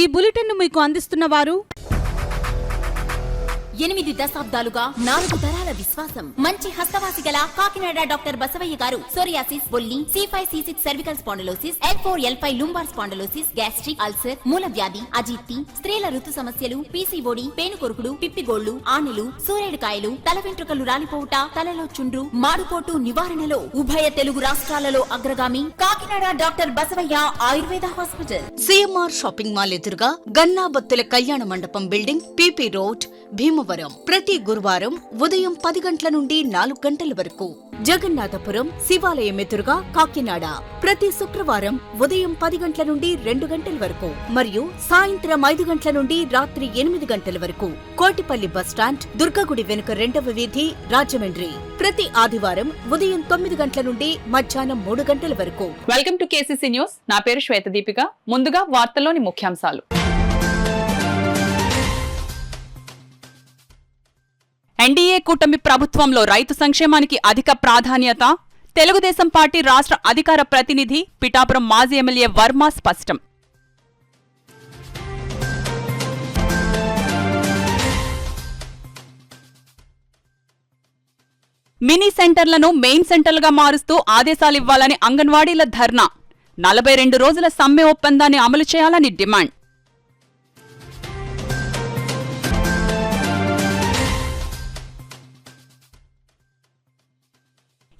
ఈ బులెటిన్ మీకు అందిస్తున్న వారు 8 దశాబ్దాలుగా 4 తరాల విశ్వాసం. మంచి హస్తవాసి గల కాకినాడ డాక్టర్ బసవయ్య గారు సోరియాసిస్, బొల్లి, C5, C6 cervical spondylosis, L4, L5 lumbar spondylosis, gastric ulcer, మూల వ్యాధి, అజీర్తి, స్త్రీల ఋతు సమస్యలు, PCOD, పేనుకొరుకుడు, పిప్పిగోళ్లు, ఆనెలు, సూరేడుకాయలు, తల వెంట్రుకలు రాలిపోవుట, తలలో చుండ్రు, మాడుకోటు నివారణలో ఉభయ తెలుగు రాష్ట్రాలలో అగ్రగామి Kakinada doctor Basavayya Ayurveda hospital. CMR shopping mall ఎదురుగా గన్నాబత్తుల కళ్యాణ మండపం బిల్డింగ్, PP రోడ్, భీమవరం. ప్రతి గురువారం ఉదయం 10 గంటల నుండి 4 గంటల వరకు. జగన్నాథపురం శివాలయం ఎదురుగా కాకినాడ ప్రతి శుక్రవారం ఉదయం 10 గంటల నుండి 2 గంటల వరకు మరియు సాయంత్రం 5 గంటల నుండి రాత్రి 8 గంటల వరకు. కోటిపల్లి బస్టాండ్, దుర్గగుడి వెనుక 2వ వీధి, రాజమండ్రి. ప్రతి ఆదివారం ఉదయం 9 గంటల నుండి మధ్యాహ్నం 3 గంటల వరకు. Welcome to KCC news. నా పేరు శ్వేత దీపిక. ముందుగా వార్తల్లోని ముఖ్యాంశాలు. ఎన్డీఏ కూటమి ప్రభుత్వంలో రైతు సంక్షేమానికి అధిక ప్రాధాన్యత. తెలుగుదేశం పార్టీ రాష్ట్ర అధికార ప్రతినిధి పిఠాపురం మాజీ ఎమ్మెల్యే వర్మ స్పష్టం. మినీ సెంటర్లను మెయిన్ సెంటర్లుగా మారుస్తూ ఆదేశాలివ్వాలని అంగన్వాడీల ధర్నా. 42 రోజుల సమ్మె ఒప్పందాన్ని అమలు చేయాలని డిమాండ్.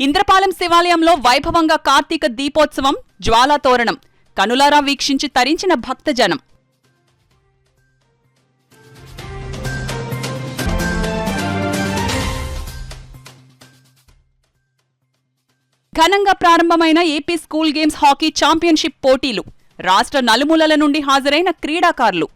ఇంద్రపాలెం శివాలయంలో వైభవంగా కార్తీక దీపోత్సవం, జ్వాలాతోరణం. కనులారా వీక్షించి తరించిన భక్తజనం. ఘనంగా ప్రారంభమైన AP school games hockey championship పోటీలు. రాష్ట్ర నలుమూలల నుండి హాజరైన క్రీడాకారులు.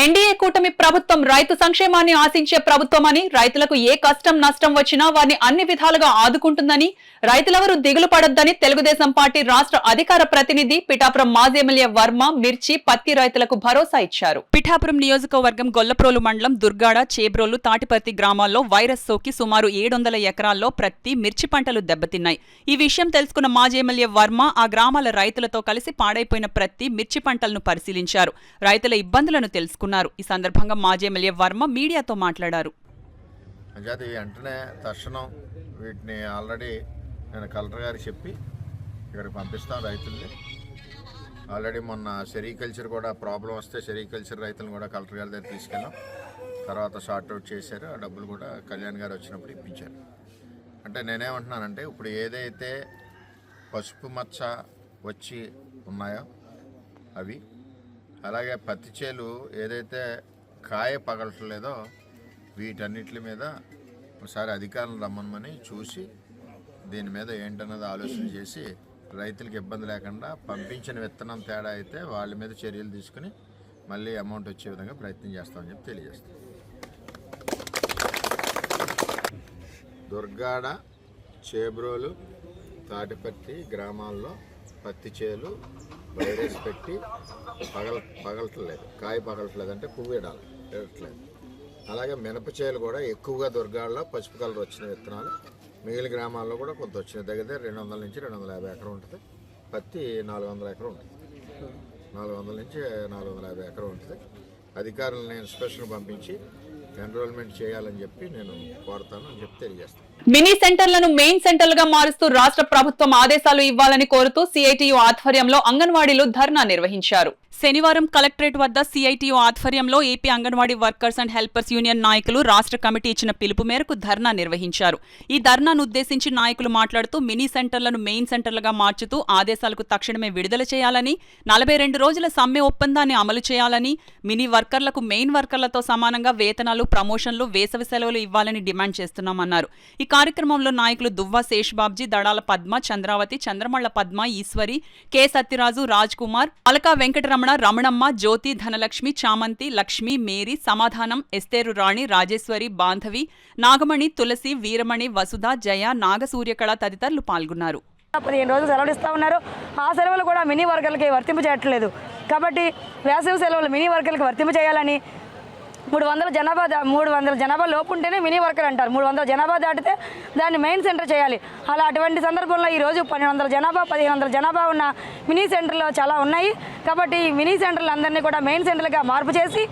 ఎన్డీఏ కూటమి ప్రభుత్వం రైతు సంక్షేమాన్ని ఆశించే ప్రభుత్వమని, రైతులకు ఏ కష్టం నష్టం వచ్చినా వారిని అన్ని విధాలుగా ఆదుకుంటుందని, రైతులెవరూ దిగులు పడొద్దని తెలుగుదేశం పార్టీ రాష్ట్ర అధికార ప్రతినిధి పిఠాపురం మాజీ ఎమ్మెల్యే వర్మ మిర్చి, పత్తి రైతులకు భరోసా ఇచ్చారు. పిఠాపురం నియోజకవర్గం గొల్లప్రోలు మండలం దుర్గాడ, చేబ్రోలు, తాటిపర్తి గ్రామాల్లో వైరస్ సోకి సుమారు 700 ఎకరాల్లో ప్రత్తి, మిర్చి పంటలు దెబ్బతిన్నాయి. ఈ విషయం తెలుసుకున్న మాజీ ఎమ్మెల్యే వర్మ ఆ గ్రామాల రైతులతో కలిసి పాడైపోయిన ప్రత్తి, మిర్చి పంటలను పరిశీలించారు. రైతుల ఇబ్బందులను తెలుసుకున్నారు. ఈ సందర్భంగా మాజీ ఎమ్మెల్యే వర్మ మీడియాతో మాట్లాడారు. వెంటనే తక్షణం వీటిని ఆల్రెడీ నేను కలెక్టర్ గారికి చెప్పి ఇక్కడికి పంపిస్తాం రైతుల్ని. ఆల్రెడీ మొన్న సెరికల్చర్ కూడా ప్రాబ్లం వస్తే సెరికల్చర్ రైతులను కూడా కలెక్టర్ గారి దగ్గర తీసుకెళ్ళాం. తర్వాత షార్ట్అవుట్ చేశారు. ఆ డబ్బులు కూడా కళ్యాణ్ గారు వచ్చినప్పుడు ఇప్పించారు. అంటే నేనేమంటున్నానంటే ఇప్పుడు ఏదైతే పసుపు మచ్చ వచ్చి ఉన్నాయో అవి, అలాగే పత్తి చేలు ఏదైతే కాయ పగలట్లేదో వీటన్నిటి మీద ఒకసారి అధికారులను రమ్మని చూసి దీని మీద ఏంటన్నది ఆలోచన చేసి రైతులకు ఇబ్బంది లేకుండా పంపించిన విత్తనం తేడా అయితే వాళ్ళ మీద చర్యలు తీసుకుని మళ్ళీ అమౌంట్ వచ్చే విధంగా ప్రయత్నం చేస్తామని చెప్పి తెలియజేస్తాం. దుర్గాడ, చేబ్రోలు, తాటిపర్తి గ్రామాల్లో పత్తి చేలు వైరస్ పెట్టి పగలట్లేదు, కాయ పగలట్లేదు, అంటే పువ్వు ఎడట్లేదు. అలాగే మినప చేలు కూడా ఎక్కువగా దుర్గాడలో పసుపు కలర్ వచ్చిన విత్తనాలు, మిగిలిన గ్రామాల్లో కూడా కొంత వచ్చిన దగ్గర 200 నుంచి 250 ఎకరం ఉంటుంది. పత్తి 400 ఎకరం ఉంటుంది. 400 నుంచి 450 ఎకరం ఉంటుంది. అధికారులను నేను ఇన్స్పెక్షన్ పంపించి ఎన్రోల్మెంట్ చేయాలని చెప్పి నేను కోరుతాను అని చెప్పి తెలియజేస్తాను. మినీ సెంటర్లను మెయిన్ సెంటర్లుగా మారుస్తూ రాష్ట్ర ప్రభుత్వం ఆదేశాలు ఇవ్వాలని కోరుతూ CITU ఆధ్వర్యంలో అంగన్వాడీలు ధర్నా నిర్వహించారు. శనివారం కలెక్టరేట్ వద్ద CITU ఆధ్వర్యంలో AP anganwadi workers and helpers union నాయకులు రాష్ట్ర కమిటీ ఇచ్చిన పిలుపు మేరకు ధర్నా నిర్వహించారు. ఈ ధర్నాను ఉద్దేశించి నాయకులు మాట్లాడుతూ మినీ సెంటర్లను మెయిన్ సెంటర్లుగా మార్చుతూ ఆదేశాలకు తక్షణమే విడుదల చేయాలని, 42 రోజుల సమ్మె ఒప్పందాన్ని అమలు చేయాలని, మినీ వర్కర్లకు మెయిన్ వర్కర్లతో సమానంగా వేతనాలు, ప్రమోషన్లు, వేసవి సెలవులు ఇవ్వాలని డిమాండ్ చేస్తున్నామన్నారు. ఈ కార్యక్రమంలో నాయకులు దువ్వా శేష్బాబ్జీ, దడాల పద్మ, చంద్రావతి, చంద్రమళ్ల పద్మ, ఈశ్వరి, కె సత్యరాజు, రాజ్ కుమార్, అలకా వెంకటరమణ, రమణమ్మ, జ్యోతి, ధనలక్ష్మి, చామంతి, లక్ష్మి, మేరీ, సమాధానం, ఎస్తేరు రాణి, రాజేశ్వరి, బాంధవి, నాగమణి, తులసి, వీరమణి, వసుధ, జయ, నాగసూర్యకళ తదితరులు పాల్గొన్నారు. 15 రోజులు సెలవులు ఇస్తూ ఉన్నారు. ఆ సెలవులు కూడా మినీ వర్కర్లకి వర్తింపు చేయట్లేదు. కాబట్టి వేసవి సెలవులు మినీ వర్కర్లకి వర్తింపు చేయాలని 300 జనాభా లోపు ఉంటేనే మినీ వర్కర్ అంటారు. 300 జనాభా దాటితే దాన్ని మెయిన్ సెంటర్ చేయాలి. అలా అటువంటి సందర్భంలో ఈరోజు 1200 జనాభా 1500 జనాభా ఉన్న మినీ సెంటర్లు చాలా ఉన్నాయి. కాబట్టి ఈ మినీ సెంటర్లు అందరినీ కూడా మెయిన్ సెంటర్లుగా మార్పు చేసి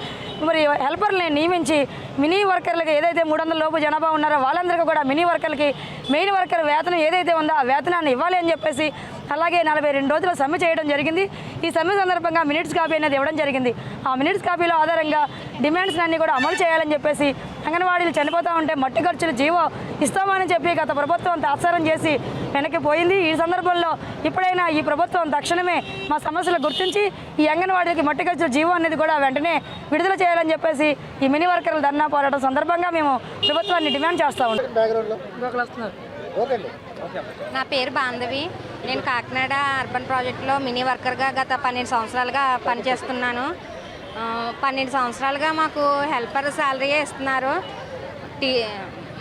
మరి హెల్పర్లని నియమించి మినీ వర్కర్లకి ఏదైతే 300 లోపు జనాభా ఉన్నారో వాళ్ళందరికీ కూడా మినీ వర్కర్లకి మెయిన్ వర్కర్ వేతనం ఏదైతే ఉందో ఆ వేతనాన్ని ఇవ్వాలి అని చెప్పేసి అలాగే 42 రోజుల సమ్మె చేయడం జరిగింది. ఈ సమ్మె సందర్భంగా మినిట్స్ కాపీ అనేది ఇవ్వడం జరిగింది. ఆ మినిట్స్ కాపీలో ఆధారంగా డిమాండ్స్ అన్ని కూడా అమలు చేయాలని చెప్పేసి అంగన్వాడీలు చనిపోతూ ఉంటే మట్టి ఖర్చులు జీవో ఇస్తామని చెప్పి గత ప్రభుత్వం తాత్సారం చేసి వెనక్కి పోయింది. ఈ సందర్భంలో ఇప్పుడైనా ఈ ప్రభుత్వం తక్షణమే మా సమస్యలు గుర్తించి ఈ అంగన్వాడీలకి మట్టి ఖర్చుల జీవో అనేది కూడా వెంటనే విడుదల చేయాలని చెప్పేసి ఈ మినీ వర్కర్ల ధర్నా పోరాటం సందర్భంగా మేము ప్రభుత్వాన్ని డిమాండ్ చేస్తూ ఉంటాం. నా పేరు బాంధవి. నేను కాకినాడ అర్బన్ ప్రాజెక్టులో మినీ వర్కర్గా గత 12 సంవత్సరాలుగా పనిచేస్తున్నాను. 12 సంవత్సరాలుగా మాకు హెల్పర్ శాలరీయే ఇస్తున్నారు.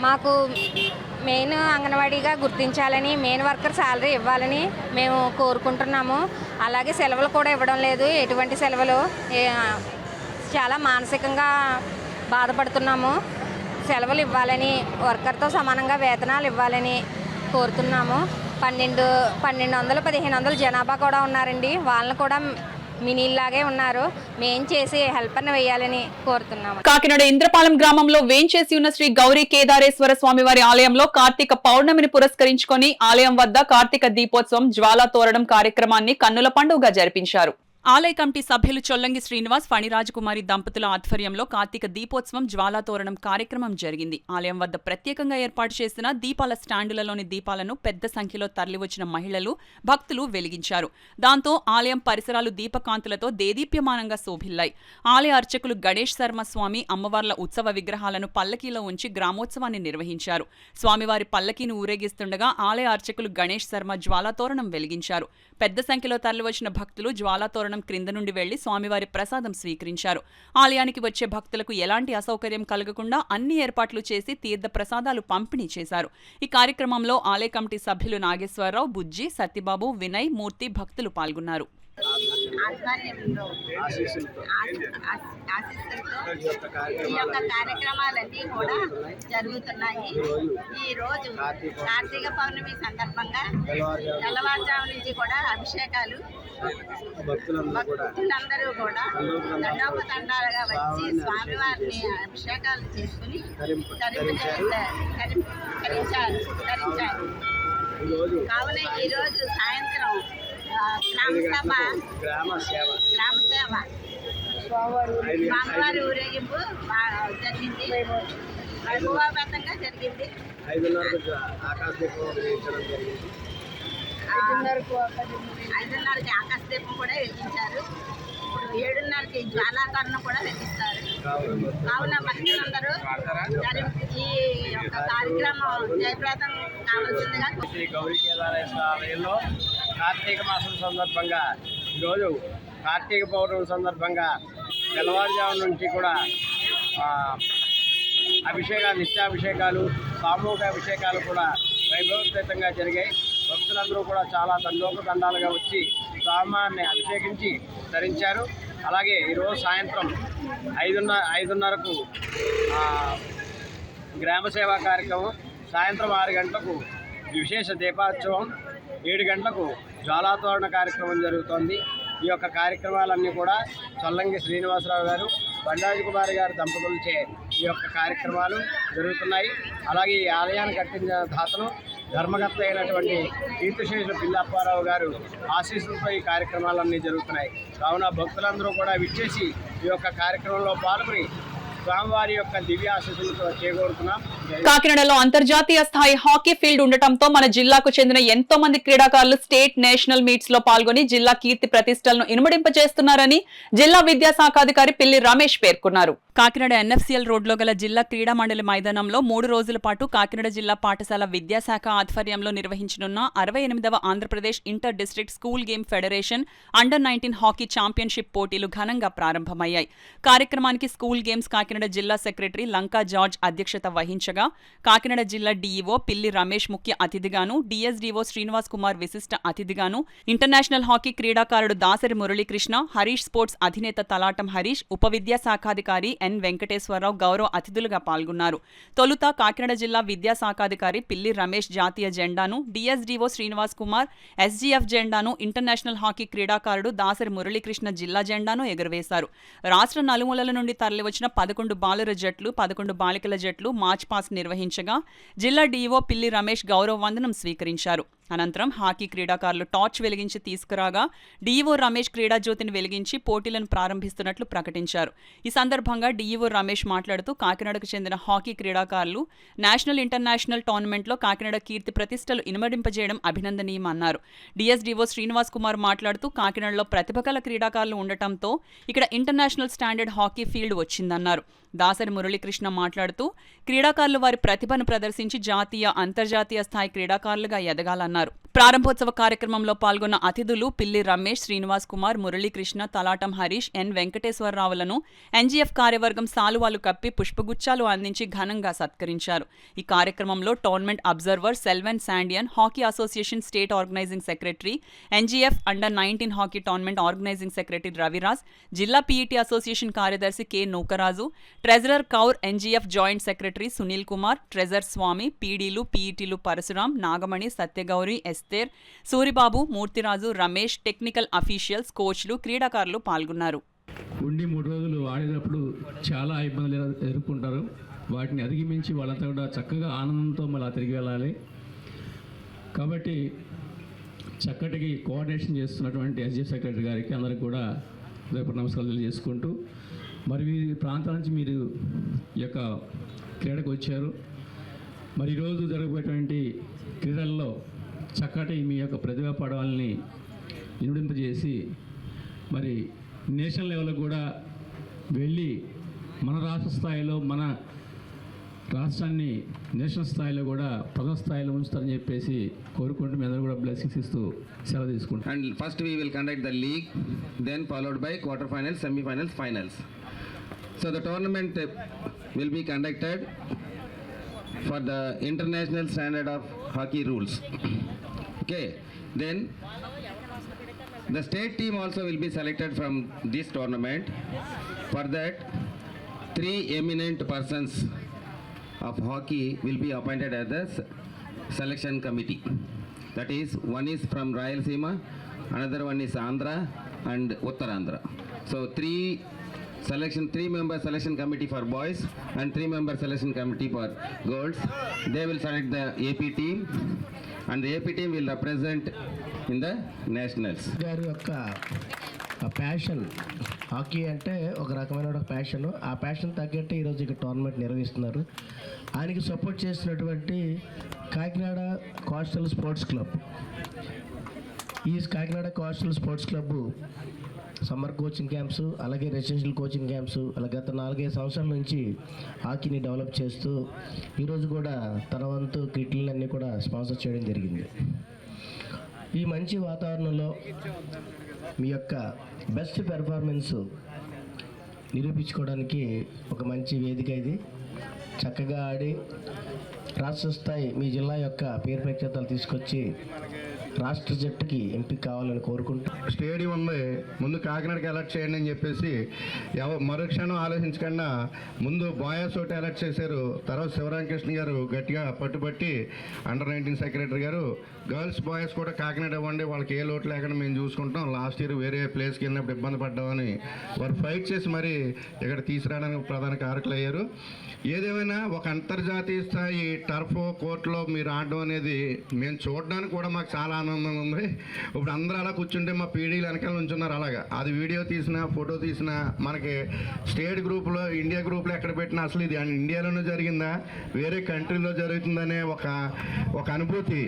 మాకు మెయిన్ అంగన్వాడీగా గుర్తించాలని, మెయిన్ వర్కర్ శాలరీ ఇవ్వాలని మేము కోరుకుంటున్నాము. అలాగే సెలవులు కూడా ఇవ్వడం లేదు. ఎటువంటి సెలవులు, చాలా మానసికంగా బాధపడుతున్నాము. సెలవులు ఇవ్వాలని, వర్కర్తో సమానంగా వేతనాలు ఇవ్వాలని కోరుతున్నాము. 1200 1500 జనాభా కూడా ఉన్నారండి. వాళ్ళని కూడా మినీలాగే ఉన్నారు. మేం చేసి హెల్పర్ని వేయాలని కోరుతున్నాము. కాకినాడ ఇంద్రపాలెం గ్రామంలో వేంచేసి ఉన్న శ్రీ గౌరీ కేదారేశ్వర స్వామివారి ఆలయంలో కార్తీక పౌర్ణమిని పురస్కరించుకొని ఆలయం వద్ద కార్తీక దీపోత్సవం జ్వాలా తోరణం కార్యక్రమాన్ని కన్నుల పండుగగా జరిపించారు. ఆలయ కమిటీ సభ్యులు చొల్లంగి శ్రీనివాస్, ఫణిరాజకుమారి దంపతుల ఆధ్వర్యంలో కార్తీక దీపోత్సవం జ్వాలాతోరణం కార్యక్రమం జరిగింది. ఆలయం వద్ద ప్రత్యేకంగా ఏర్పాటు చేసిన దీపాల స్టాండులలోని దీపాలను పెద్ద సంఖ్యలో తరలివచ్చిన మహిళలు, భక్తులు వెలిగించారు. దాంతో ఆలయం పరిసరాలు దీపకాంతులతో దేదీప్యమానంగా శోభిల్లాయి. ఆలయ అర్చకులు గణేష్ శర్మ స్వామి అమ్మవార్ల ఉత్సవ విగ్రహాలను పల్లకీలో ఉంచి గ్రామోత్సవాన్ని నిర్వహించారు. స్వామివారి పల్లకీని ఊరేగిస్తుండగా ఆలయ అర్చకులు గణేష్ శర్మ జ్వాలాతోరణం వెలిగించారు. పెద్ద సంఖ్యలో తరలివచ్చిన భక్తులు జ్వాలాతోరణం క్రింద నుండి వెళ్లి స్వామివారి ప్రసాదం స్వీకరించారు. ఆలయానికి వచ్చే భక్తులకు ఎలాంటి అసౌకర్యం కలగకుండా అన్ని ఏర్పాట్లు చేసి తీర్థ ప్రసాదాలు పంపిణీ చేశారు. ఈ కార్యక్రమంలో ఆలయ కమిటీ సభ్యులు నాగేశ్వరరావు, బుజ్జి, సత్యబాబు, వినయ్, మూర్తి భక్తులు పాల్గొన్నారు. ఈ యొక్క కార్యక్రమాలన్నీ కూడా జరుగుతున్నాయి. ఈ రోజు కార్తీక పౌర్ణమి సందర్భంగా తెల్లవారుజాము నుంచి కూడా అభిషేకాలు భక్తులందరూ కూడా దండోపదండాలుగా వచ్చి స్వామివారిని అభిషేకాలు చేసుకుని ధరించారు. కావున ఈరోజు సాయంత్రం గ్రామ సేవ స్వామివారి ఊరేగింపు జరిగింది. వైభవపేతంగా జరిగింది. 5:30కి ఆకాశ దీపం కూడా వెలిగించారు. ఇప్పుడు 7:30కి జ్వాలాతోరణం కూడా వెలిగిస్తారు. కావున భక్తులందరూ ఈ యొక్క కార్యక్రమం జయప్రదం కావాల్సిందిగా. శ్రీ గౌరీ కేదారేశ్వర ఆలయంలో కార్తీక మాసం సందర్భంగా ఈరోజు కార్తీక పౌర్ణమి సందర్భంగా తెల్లవారుజాము నుంచి కూడా అభిషేకాలు, నిత్యాభిషేకాలు, సామూహిక అభిషేకాలు కూడా వైభవోపేతంగా జరిగాయి. భక్తులందరూ కూడా చాలా దండోపదండాలుగా వచ్చి స్వామివారిని అభిషేకించి ధరించారు. అలాగే ఈరోజు సాయంత్రం 5:30కు గ్రామ సేవా కార్యక్రమం, సాయంత్రం 6 గంటలకు విశేష దీపోత్సవం, 7 గంటలకు జ్వాలాతోరణ కార్యక్రమం జరుగుతోంది. ఈ యొక్క కార్యక్రమాలన్నీ కూడా చొల్లంగి శ్రీనివాసరావు గారు, బండాజకుమారి గారి దంపతులచే ఈ యొక్క కార్యక్రమాలు జరుగుతున్నాయి. అలాగే ఈ ఆలయాన్ని కట్టించిన దాతను ధర్మకర్త అయినటువంటి కీర్తిశేషులు పిల్లప్పారావు గారు ఆశీస్సులతో ఈ కార్యక్రమాలన్నీ జరుగుతున్నాయి. కావున భక్తులందరూ కూడా విచ్చేసి ఈ యొక్క కార్యక్రమంలో పాల్గొని స్వామివారి యొక్క దివ్య ఆశీస్సులతో చేకూరుతున్నాం. కాకినాడలో అంతర్జాతీయ స్థాయి హాకీ ఫీల్డ్ ఉండటంతో మన జిల్లాకు చెందిన ఎంతో మంది క్రీడాకారులు స్టేట్, నేషనల్ మీట్స్ లో పాల్గొని జిల్లా కీర్తి ప్రతిష్టలను ఇనుమడింపజేస్తున్నారని జిల్లా విద్యాశాఖాధికారి పిల్లి రమేష్ పేర్కొన్నారు. కాకినాడ ఎన్ఎఫ్సిఎల్ రోడ్లో గల జిల్లా క్రీడా మండలి మైదానంలో 3 రోజుల పాటు కాకినాడ జిల్లా పాఠశాల విద్యాశాఖ ఆధ్వర్యంలో నిర్వహించనున్న 68వ Andhra Pradesh inter district school game federation under nineteen hockey championship పోటీలు ఘనంగా ప్రారంభమయ్యాయి. కార్యక్రమానికి స్కూల్ గేమ్స్ కాకినాడ జిల్లా సెక్రటరీ లంకా జార్జ్ అధ్యక్షత వహించగా నిర్వహించగా కాకినాడ జిల్లా డీఈఓ పిల్లి రమేష్ ముఖ్య అతిథిగాను, డిఎస్డీఓ శ్రీనివాస్ కుమార్ విశిష్ట అతిథిగాను, ఇంటర్నేషనల్ హాకీ క్రీడాకారుడు దాసరి మురళీకృష్ణ, హరీష్ స్పోర్ట్స్ అధినేత తలాటం హరీష్, ఉప విద్యాశాఖాధికారి ఎన్ వెంకటేశ్వరరావు గౌరవ అతిథులుగా పాల్గొన్నారు. తొలుత కాకినాడ జిల్లా విద్యాశాఖాధికారి పిల్లి రమేష్ జాతీయ జెండాను, డిఎస్డీఓ శ్రీనివాస్ కుమార్ ఎస్జీఎఫ్ జెండాను, ఇంటర్నేషనల్ హాకీ క్రీడాకారుడు దాసరి మురళీకృష్ణ జిల్లా జెండాను ఎగురవేశారు. రాష్ట్ర నలుమూలల నుండి తరలివచ్చిన 11 బాలుర జట్లు, 11 బాలికల జట్లు మార్చ్ పాస్ నిర్వహించగా జిల్లా డీఈఓ పిల్లి రమేష్ గౌరవ వందనం స్వీకరించారు. అనంతరం హాకీ క్రీడాకారులు టార్చ్ వెలిగించి తీసుకురాగా డీఈఓ రమేష్ క్రీడాజ్యోతిని వెలిగించి పోటీలను ప్రారంభిస్తున్నట్లు ప్రకటించారు. ఈ సందర్భంగా డీఈఓ రమేష్ మాట్లాడుతూ కాకినాడకు చెందిన హాకీ క్రీడాకారులు నేషనల్, ఇంటర్నేషనల్ టోర్నమెంట్లో కాకినాడ కీర్తి ప్రతిష్టలు ఇనుమడింపజేయడం అభినందనీయమన్నారు. డిఎస్డీఓ శ్రీనివాస్ కుమార్ మాట్లాడుతూ కాకినాడలో ప్రతిభ గల క్రీడాకారులు ఉండటంతో ఇక్కడ ఇంటర్నేషనల్ స్టాండర్డ్ హాకీ ఫీల్డ్ వచ్చిందన్నారు. దాసరి మురళీకృష్ణ మాట్లాడుతూ క్రీడాకారులు వారి ప్రతిభను ప్రదర్శించి జాతీయ, అంతర్జాతీయ స్థాయి క్రీడాకారులుగా ఎదగాలన్నారు. ప్రారంభోత్సవ కార్యక్రమంలో పాల్గొన్న అతిథులు పిల్లి రమేష్, శ్రీనివాస్ కుమార్, మురళీకృష్ణ, తలాటం హరీష్, ఎన్ వెంకటేశ్వరరావులను ఎన్జీఎఫ్ కార్యవర్గం సాలువాలు కప్పి పుష్పగుచ్చాలు అందించి ఘనంగా సత్కరించారు. ఈ కార్యక్రమంలో tournament observer Selvan Sandiyan, hockey association state organising secretary, NGF under nineteen hockey tournament organising secretary Raviraj, జిల్లా పీఈటీ అసోసియేషన్ కార్యదర్శి K Nookaraju, treasurer Kaur, NGF joint secretary Sunil Kumar, treasurer Swamy, పీడీలు, పీఈటీలు Parasuram, Nagamani, Satyagowri, Esther, Suribabu, Murthyraju, Ramesh, technical officials, కోచ్లు, క్రీడాకారులు పాల్గొన్నారు. ఉండి 3 రోజులు ఆడేటప్పుడు చాలా ఇబ్బందులు ఎదుర్కొంటారు. వాటిని అధిగమించి వాళ్ళంతా కూడా చక్కగా ఆనందంతో మళ్ళీ తిరిగి వెళ్ళాలి. కాబట్టి చక్కటికి కోఆర్డినేషన్ చేస్తున్నటువంటి ఎస్జీఎఫ్ సెక్రటరీ గారికి అందరికీ కూడా రేపు నమస్కారాలు తెలియజేసుకుంటూ, మరి ఈ ప్రాంతాల నుంచి మీరు ఈ యొక్క క్రీడకు వచ్చారు. మరి ఈరోజు జరగబోయేటువంటి క్రీడల్లో చక్కటి మీ యొక్క ప్రతిభా పడవల్ని ఇనుడింపజేసి మరి నేషనల్ లెవెల్లో కూడా వెళ్ళి మన రాష్ట్ర స్థాయిలో, మన రాష్ట్రాన్ని నేషనల్ స్థాయిలో కూడా ప్రథమ స్థాయిలో ఉంచుతారని చెప్పేసి కోరుకుంటూ మీ అందరూ కూడా బ్లెస్సింగ్స్ ఇస్తూ సెలవు తీసుకుంటాం. And first we will conduct the league, then followed by quarterfinals, semi-finals, finals. So the tournament will be conducted for the international standard of hockey rules. Okay, then the state team also will be selected from this tournament. For that, 3 eminent persons of hockey will be appointed as the selection committee. That is, one is from Rayalaseema, another one is Andhra and Uttarandhra. So 3-member selection committee for boys and 3-member selection committee for girls. They will select the AP team, and the AP team will represent in the nationals. గారి యొక్క passion, hockey అంటే ఒక రకమైన passion. ఆ passion తగ్గట్టు ఈరోజు ఇక్కడ tournament నిర్వహిస్తున్నారు. ఆయనకి సపోర్ట్ చేసినటువంటి కాకినాడ కోస్టల్ స్పోర్ట్స్ క్లబ్, ఈ Kakinada coastal sports club summer coaching camps, అలాగే రెసిడెన్షియల్ కోచింగ్ క్యాంప్స్ అలా గత 4-5 సంవత్సరాల నుంచి హాకీని డెవలప్ చేస్తూ ఈరోజు కూడా తన వంతు కిట్లన్నీ కూడా స్పాన్సర్ చేయడం జరిగింది. ఈ మంచి వాతావరణంలో మీ యొక్క బెస్ట్ పెర్ఫార్మెన్స్ నిరూపించుకోవడానికి ఒక మంచి వేదిక ఇది. చక్కగా ఆడి రాష్ట్ర స్థాయి మీ జిల్లా యొక్క పేరు ప్రఖ్యాతలు తీసుకొచ్చి రాష్ట్ర జట్టుకి ఎంపిక కావాలని కోరుకుంటూ, స్టేడియం ఉంది, ముందు కాకినాడకి అలర్ట్ చేయండి అని చెప్పేసి మరుక్షణం ఆలోచించకుండా ముందు బాయస్ ఒకటి అలర్ట్ చేశారు. తర్వాత శివరామకృష్ణ గారు గట్టిగా పట్టుబట్టి అండర్-19 సెక్రటరీ గారు గర్ల్స్ బాయ్స్ కూడా కాకినాడ ఇవ్వండి, వాళ్ళకి ఏ లోటు లేకుండా మేము చూసుకుంటాం, లాస్ట్ ఇయర్ వేరే ప్లేస్కి వెళ్ళినప్పుడు ఇబ్బంది పడ్డామని వారు ఫైట్ చేసి మరి ఇక్కడ తీసుకురావడానికి ప్రధాన కారకులు అయ్యారు. ఏదేమైనా ఒక అంతర్జాతీయ స్థాయి టర్ఫ్ కోర్టులో మీరు ఆడడం అనేది మేము చూడడానికి కూడా మాకు చాలా ఆనందంగా ఉంది. ఇప్పుడు అందరూ అలా కూర్చుంటే మా పీడీలు వెనకాల ఉంచున్నారు. అలాగా అది వీడియో తీసినా, ఫోటో తీసినా మనకి స్టేట్ గ్రూప్లో, ఇండియా గ్రూప్లో ఎక్కడ పెట్టినా అసలు ఇది ఇండియాలోనే జరిగిందా, వేరే కంట్రీలో జరుగుతుందనే ఒక అనుభూతి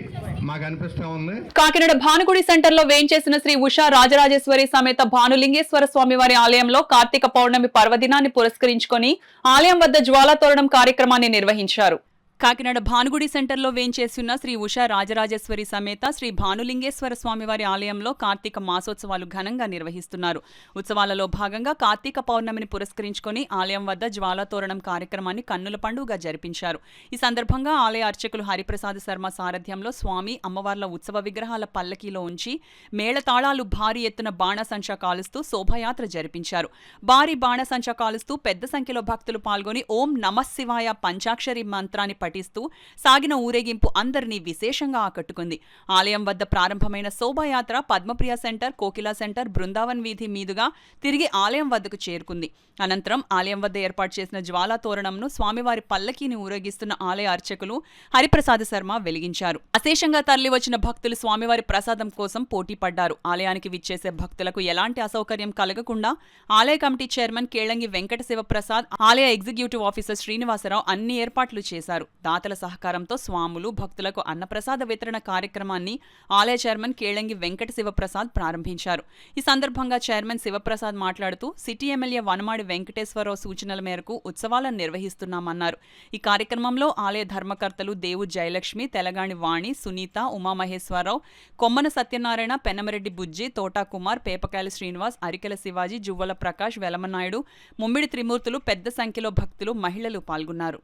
మాకు అనిపిస్తూ ఉంది. కాకినాడ భానుగుడి సెంటర్ లో వేంచేసిన శ్రీ ఉషా రాజరాజేశ్వరి సమేత భానులింగేశ్వర స్వామివారి ఆలయంలో కార్తీక పౌర్ణమి పర్వదినాన్ని పురస్కరించుకొని ఆలయం వద్ద జ్వాలా తోరణం కార్యక్రమాన్ని నిర్వహించారు. కాకినాడ భానుగుడి సెంటర్లో వేంచేస్తున్న శ్రీ ఉషా రాజరాజేశ్వరి సమేత శ్రీ భానులింగేశ్వర స్వామివారి ఆలయంలో కార్తీక మాసోత్సవాలు ఘనంగా నిర్వహిస్తున్నారు. ఉత్సవాలలో భాగంగా కార్తీక పౌర్ణమిని పురస్కరించుకుని ఆలయం వద్ద జ్వాలాతోరణం కార్యక్రమాన్ని కన్నుల పండుగగా జరిపించారు. ఈ సందర్భంగా ఆలయ అర్చకులు హరిప్రసాద్ శర్మ సారథ్యంలో స్వామి అమ్మవార్ల ఉత్సవ విగ్రహాల పల్లకీలో ఉంచి మేళతాళాలు భారీ ఎత్తున బాణసంచా కాలుస్తూ శోభాయాత్ర జరిపించారు. భారీ బాణసంచా కాలుస్తూ పెద్ద సంఖ్యలో భక్తులు పాల్గొని ఓం నమః శివాయ పంచాక్షరి మంత్రాన్ని పఠిస్తూ సాగిన ఊరేగింపు అందరినీ విశేషంగా ఆకట్టుకుంది. ఆలయం వద్ద ప్రారంభమైన శోభాయాత్ర పద్మప్రియ సెంటర్, కోకిలా సెంటర్, బృందావన్ వీధి మీదుగా తిరిగి ఆలయం వద్దకు చేరుకుంది. అనంతరం ఆలయం వద్ద ఏర్పాటు చేసిన జ్వాలా తోరణంను స్వామివారి పల్లకీని ఊరేగిస్తున్న ఆలయ అర్చకులు హరిప్రసాద్ శర్మ వెలిగించారు. అశేషంగా తరలివచ్చిన భక్తులు స్వామివారి ప్రసాదం కోసం పోటీ పడ్డారు. ఆలయానికి విచ్చేసే భక్తులకు ఎలాంటి అసౌకర్యం కలగకుండా ఆలయ కమిటీ చైర్మన్ కేళంగి వెంకట శివప్రసాద్, ఆలయ ఎగ్జిక్యూటివ్ ఆఫీసర్ శ్రీనివాసరావు అన్ని ఏర్పాట్లు చేశారు. దాతల సహకారంతో స్వాములు భక్తులకు అన్నప్రసాద వితరణ కార్యక్రమాన్ని ఆలయ చైర్మన్ కేళంగి వెంకట శివప్రసాద్ ప్రారంభించారు. ఈ సందర్భంగా చైర్మన్ శివప్రసాద్ మాట్లాడుతూ సిటీ ఎమ్మెల్యే వనమాడి వెంకటేశ్వరరావు సూచనల మేరకు ఉత్సవాలను నిర్వహిస్తున్నామన్నారు. ఈ కార్యక్రమంలో ఆలయ ధర్మకర్తలు దేవు జయలక్ష్మి, తెలగాణి వాణి, సునీత, ఉమామహేశ్వరరావు, కొమ్మన సత్యనారాయణ, పెన్నమరెడ్డి బుజ్జి, తోటా కుమార్, పేపకాయల శ్రీనివాస్, అరికెల శివాజీ, జువ్వల ప్రకాష్, వెలమనాయుడు, ముమ్మిడి త్రిమూర్తులు, పెద్ద సంఖ్యలో భక్తులు, మహిళలు పాల్గొన్నారు.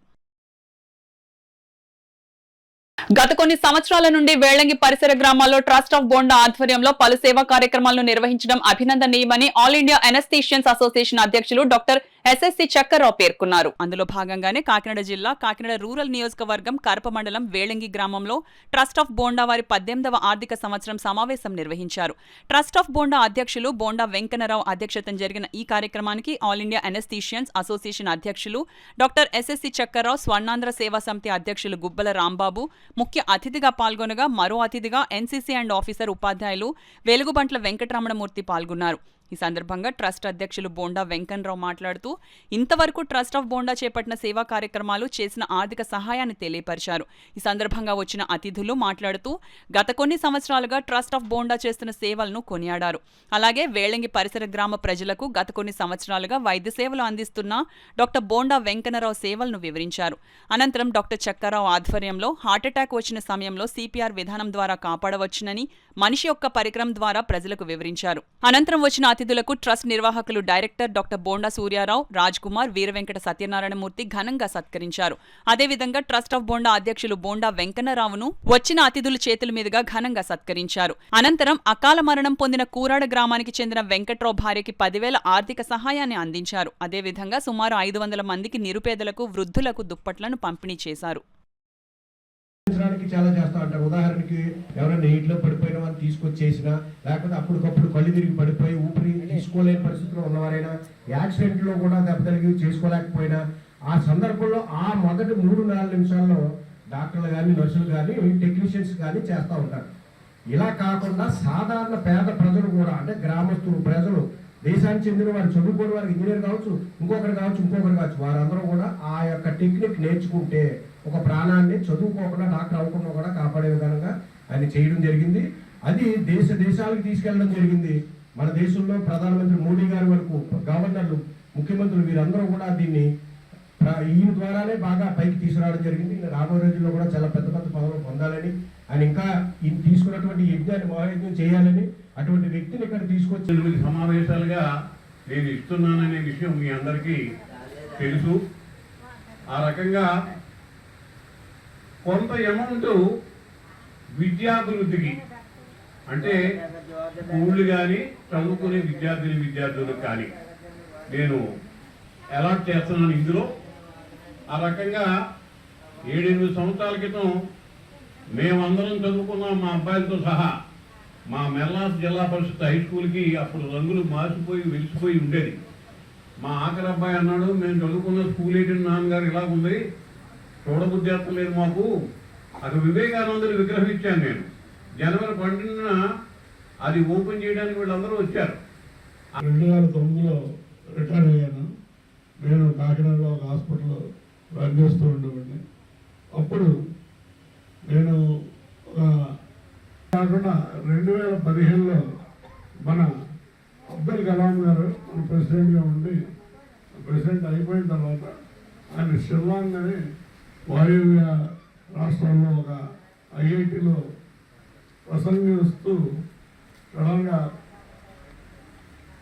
గత కొన్ని సంవత్సరాల నుండి వేళంగి పరిసర గ్రామాల్లో ట్రస్ట్ ఆఫ్ బోండా ఆధ్వర్యంలో పలు సేవా కార్యక్రమాలను నిర్వహించడం అభినందనీయమని ఆల్ ఇండియా అనస్థీషియన్స్ అసోసియేషన్ అధ్యక్షులు డాక్టర్ ఎస్ఎస్సి చక్కర్రావు పేర్కొన్నారు. అందులో భాగంగానే కాకినాడ జిల్లా కాకినాడ రూరల్ నియోజకవర్గం కరప మండలం వేళంగి గ్రామంలో ట్రస్ట్ ఆఫ్ బోండా వారి 18వ ఆర్థిక సంవత్సరం సమావేశం నిర్వహించారు. ట్రస్ట్ ఆఫ్ బోండా అధ్యక్షులు బోండా వెంకన్నరావు అధ్యక్షతన జరిగిన ఈ కార్యక్రమానికి ఆల్ ఇండియా అనస్థీషియన్స్ అసోసియేషన్ అధ్యక్షులు డాక్టర్ ఎస్ఎస్సి చక్కర్రావు, స్వర్ణాంధ్ర సేవా సమితి అధ్యక్షులు గుబ్బల రాంబాబు ముఖ్య అతిథిగా పాల్గొనగా మరో అతిథిగా ఎన్సీసీ అండ్ ఆఫీసర్ ఉపాధ్యాయులు వెలుగుబంట్ల వెంకటరమణమూర్తి పాల్గొన్నారు. ఈ సందర్భంగా ట్రస్ట్ అధ్యక్షులు బోండా వెంకన్నరావు మాట్లాడుతూ ఇంతవరకు ట్రస్ట్ ఆఫ్ బోండా చేపట్టిన సేవా కార్యక్రమాలు, చేసిన ఆర్థిక సహాయాన్ని తెలియపరిచారు. ఈ సందర్భంగా వచ్చిన అతిథులు మాట్లాడుతూ గత కొన్ని సంవత్సరాలుగా ట్రస్ట్ ఆఫ్ బోండా చేస్తున్న సేవలను కొనియాడారు. అలాగే వేళంగి పరిసర గ్రామ ప్రజలకు గత కొన్ని సంవత్సరాలుగా వైద్య సేవలు అందిస్తున్న డాక్టర్ బోండా వెంకన్నరావు సేవలను వివరించారు. అనంతరం డాక్టర్ చక్కరావు ఆధ్వర్యంలో హార్ట్అటాక్ వచ్చిన సమయంలో సిపిఆర్ విధానం ద్వారా కాపాడవచ్చునని మనిషి యొక్క పరికరం ద్వారా ప్రజలకు వివరించారు. అనంతరం వచ్చిన అతిథులకు ట్రస్ట్ నిర్వాహకులు డైరెక్టర్ డాక్టర్ బోండా సూర్యారావు, రాజ్ కుమార్, వీరవెంకట సత్యనారాయణమూర్తి ఘనంగా సత్కరించారు. అదేవిధంగా ట్రస్ట్ ఆఫ్ బోండా అధ్యక్షులు బోండా వెంకన్నరావును వచ్చిన అతిథుల చేతుల మీదుగా ఘనంగా సత్కరించారు. అనంతరం అకాల మరణం పొందిన కూరాడ గ్రామానికి చెందిన వెంకట్రావు భార్యకి 10,000 ఆర్థిక సహాయాన్ని అందించారు. అదేవిధంగా సుమారు 500 మందికి నిరుపేదలకు, వృద్ధులకు దుప్పట్లను పంపిణీ చేశారు. చాలా చేస్తూ ఉంటారు. ఉదాహరణకి ఎవరైనా నీటిలో పడిపోయిన వారిని తీసుకొచ్చేసినా, లేకపోతే అప్పటికప్పుడు కళ్ళు తిరిగి పడిపోయి ఊపిరి తీసుకోలేని పరిస్థితిలో ఉన్నవారైనా, యాక్సిడెంట్లో కూడా దెబ్బతలిగి చేసుకోలేకపోయినా, ఆ సందర్భంలో ఆ మొదటి 3-4 నిమిషాల్లో డాక్టర్లు కానీ, నర్సులు కానీ, టెక్నీషియన్స్ కానీ చేస్తూ ఉంటారు. ఇలా కాకుండా సాధారణ పేద ప్రజలు కూడా, అంటే గ్రామస్తులు, ప్రజలు, దేశానికి చెందిన వారు, చదువుకోని వారికి ఇంజనీర్ కావచ్చు, ఇంకొకరు కావచ్చు, వారందరూ కూడా ఆ యొక్క టెక్నిక్ నేర్చుకుంటే ఒక ప్రాణాన్ని చదువుకోకుండా, డాక్టర్ అవ్వకుండా కూడా కాపాడే విధంగా ఆయన చేయడం జరిగింది. అది దేశాలకు తీసుకెళ్లడం జరిగింది. మన దేశంలో ప్రధానమంత్రి మోడీ గారి వరకు గవర్నర్లు, ముఖ్యమంత్రులు వీరందరూ కూడా దీన్ని ఈయన ద్వారానే బాగా పైకి తీసుకురావడం జరిగింది. రాబోయే రోజుల్లో కూడా చాలా పెద్ద పెద్ద పదవులు పొందాలని, ఆయన ఇంకా ఈయన తీసుకున్నటువంటి యజ్ఞాన్ని మహాయజ్ఞం చేయాలని, అటువంటి వ్యక్తిని ఇక్కడ తీసుకొచ్చి 8 సమావేశాలుగా నేను ఇస్తున్నాననే విషయం మీ అందరికీ తెలుసు. ఆ రకంగా కొంత అమౌంట్ విద్యాభివృద్ధికి, అంటే స్కూళ్ళు కానీ, చదువుకునే విద్యార్థులకు కానీ నేను అలాట్ చేస్తున్నాను ఇందులో. ఆ రకంగా 7-8 సంవత్సరాల క్రితం మేమందరం చదువుకున్నాం, మా అబ్బాయిలతో సహా. మా మెల్లాస్ జిల్లా పరిషత్ హై స్కూల్కి అప్పుడు రంగులు మాసిపోయి వెలిసిపోయి ఉండేది. మా ఆఖరి అబ్బాయి అన్నాడు, మేము చదువుకున్న స్కూల్ ఏంటి నాన్నగారు ఇలా ఉంది, చూడబుద్ధి లేదు మాకు. అక్కడ వివేకానందుని విగ్రహం ఇచ్చాను నేను. జనవరి 12న అది ఓపెన్ చేయడానికి వీళ్ళందరూ వచ్చారు. 2009లో రిటైర్ అయ్యాను. నేను కాకినాడలో ఒక హాస్పిటల్లో వర్క్ చేస్తూ ఉండేవాడిని. అప్పుడు నేను కాకుండా 2015లో మన అబ్దుల్ కలాం గారు మన ప్రెసిడెంట్గా ఉండి, ప్రెసిడెంట్ అయిపోయిన తర్వాత ఆయన షిల్లాంగ్ అని వాయువ్య రాష్ట్రంలో ఒక ఐఐటిలో ప్రసంగిస్తూ సడన్గా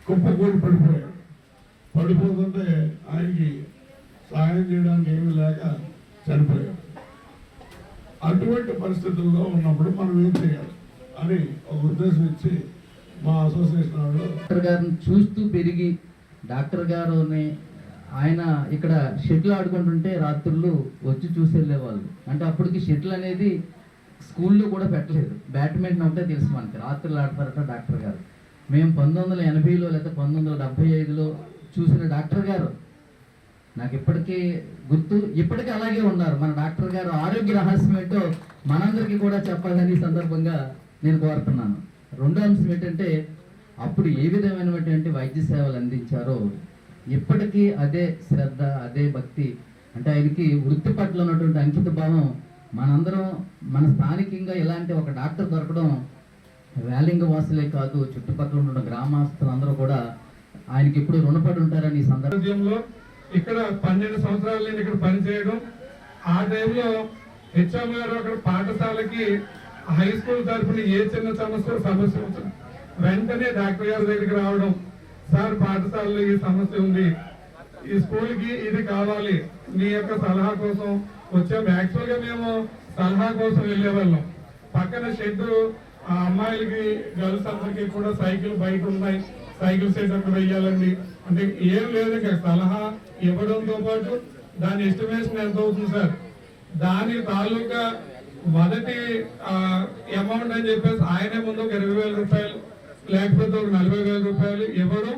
కుప్పకూలి పడిపోతుంటే ఆయనకి సహాయం చేయడానికి ఏమీ లేక చనిపోయారు. అటువంటి పరిస్థితుల్లో ఉన్నప్పుడు మనం ఏం చేయాలి అని ఒక ఉద్దేశం ఇచ్చి మా అసోసియేషన్ వాళ్ళు డాక్టర్ గారిని చూస్తూ పెరిగి డాక్టర్ గారుని ఆయన ఇక్కడ షటిల్ ఆడుకుంటుంటే రాత్రులు వచ్చి చూసి వెళ్ళేవాళ్ళు. అంటే అప్పటికి షటిల్ అనేది స్కూల్లో కూడా పెట్టలేదు, బ్యాడ్మింటన్ ఒకటే తెలుసు మనకి. రాత్రులు ఆడతారట డాక్టర్ గారు. మేము 1980లో లేదా 1975లో చూసిన డాక్టర్ గారు నాకు ఇప్పటికీ గుర్తు, ఇప్పటికీ అలాగే ఉన్నారు. మన డాక్టర్ గారు ఆరోగ్య రహస్యం ఏంటో మనందరికీ కూడా చెప్పాలని సందర్భంగా నేను కోరుతున్నాను. రెండో అంశం ఏంటంటే అప్పుడు ఏ విధమైనటువంటి వైద్య సేవలు అందించారో ఇప్పటికీ అదే శ్రద్ధ, అదే భక్తి. అంటే ఆయనకి వృత్తి పట్ల ఉన్నటువంటి అంకిత భావం. మనందరం మన స్థానికంగా ఇలాంటి ఒక డాక్టర్ దొరకడం వేలింగ వాసులే కాదు, చుట్టుపక్కల ఉన్న గ్రామస్తులందరూ కూడా ఆయనకి ఎప్పుడు రుణపడి ఉంటారని ఈ సందర్భంలో. ఇక్కడ 12 సంవత్సరాల నుంచి ఇక్కడ పనిచేయడం, ఆ టైంలో హెచ్ఎం గారు అక్కడ పాఠశాలకి హై స్కూల్ తరఫున ఏ చిన్న సమస్య వెంటనే డాక్టర్ గారి దగ్గరికి రావడం, సార్ పాఠశాలలో ఈ సమస్య ఉంది, ఈ స్కూల్కి ఇది కావాలి, మీ యొక్క సలహా కోసం వచ్చాము. యాక్చువల్గా మేము సలహా కోసం వెళ్ళేవాళ్ళం. పక్కన షెడ్ అమ్మాయిలకి గర్ల్స్ అందరికీ కూడా సైకిల్ బైక్ ఉన్నాయి, సైకిల్ సెట్ అక్కడ వెయ్యాలండి అంటే ఏం లేదు. ఇంకా సలహా ఇవ్వడంతో పాటు దాని ఎస్టిమేషన్ ఎంత అవుతుంది సార్, దాని తాలూకా మొదటి అమౌంట్ అని చెప్పేసి ఆయనే ముందు ఒక 20,000 రూపాయలు లేకపోతే ఒక 40,000 రూపాయలు ఇవ్వడం,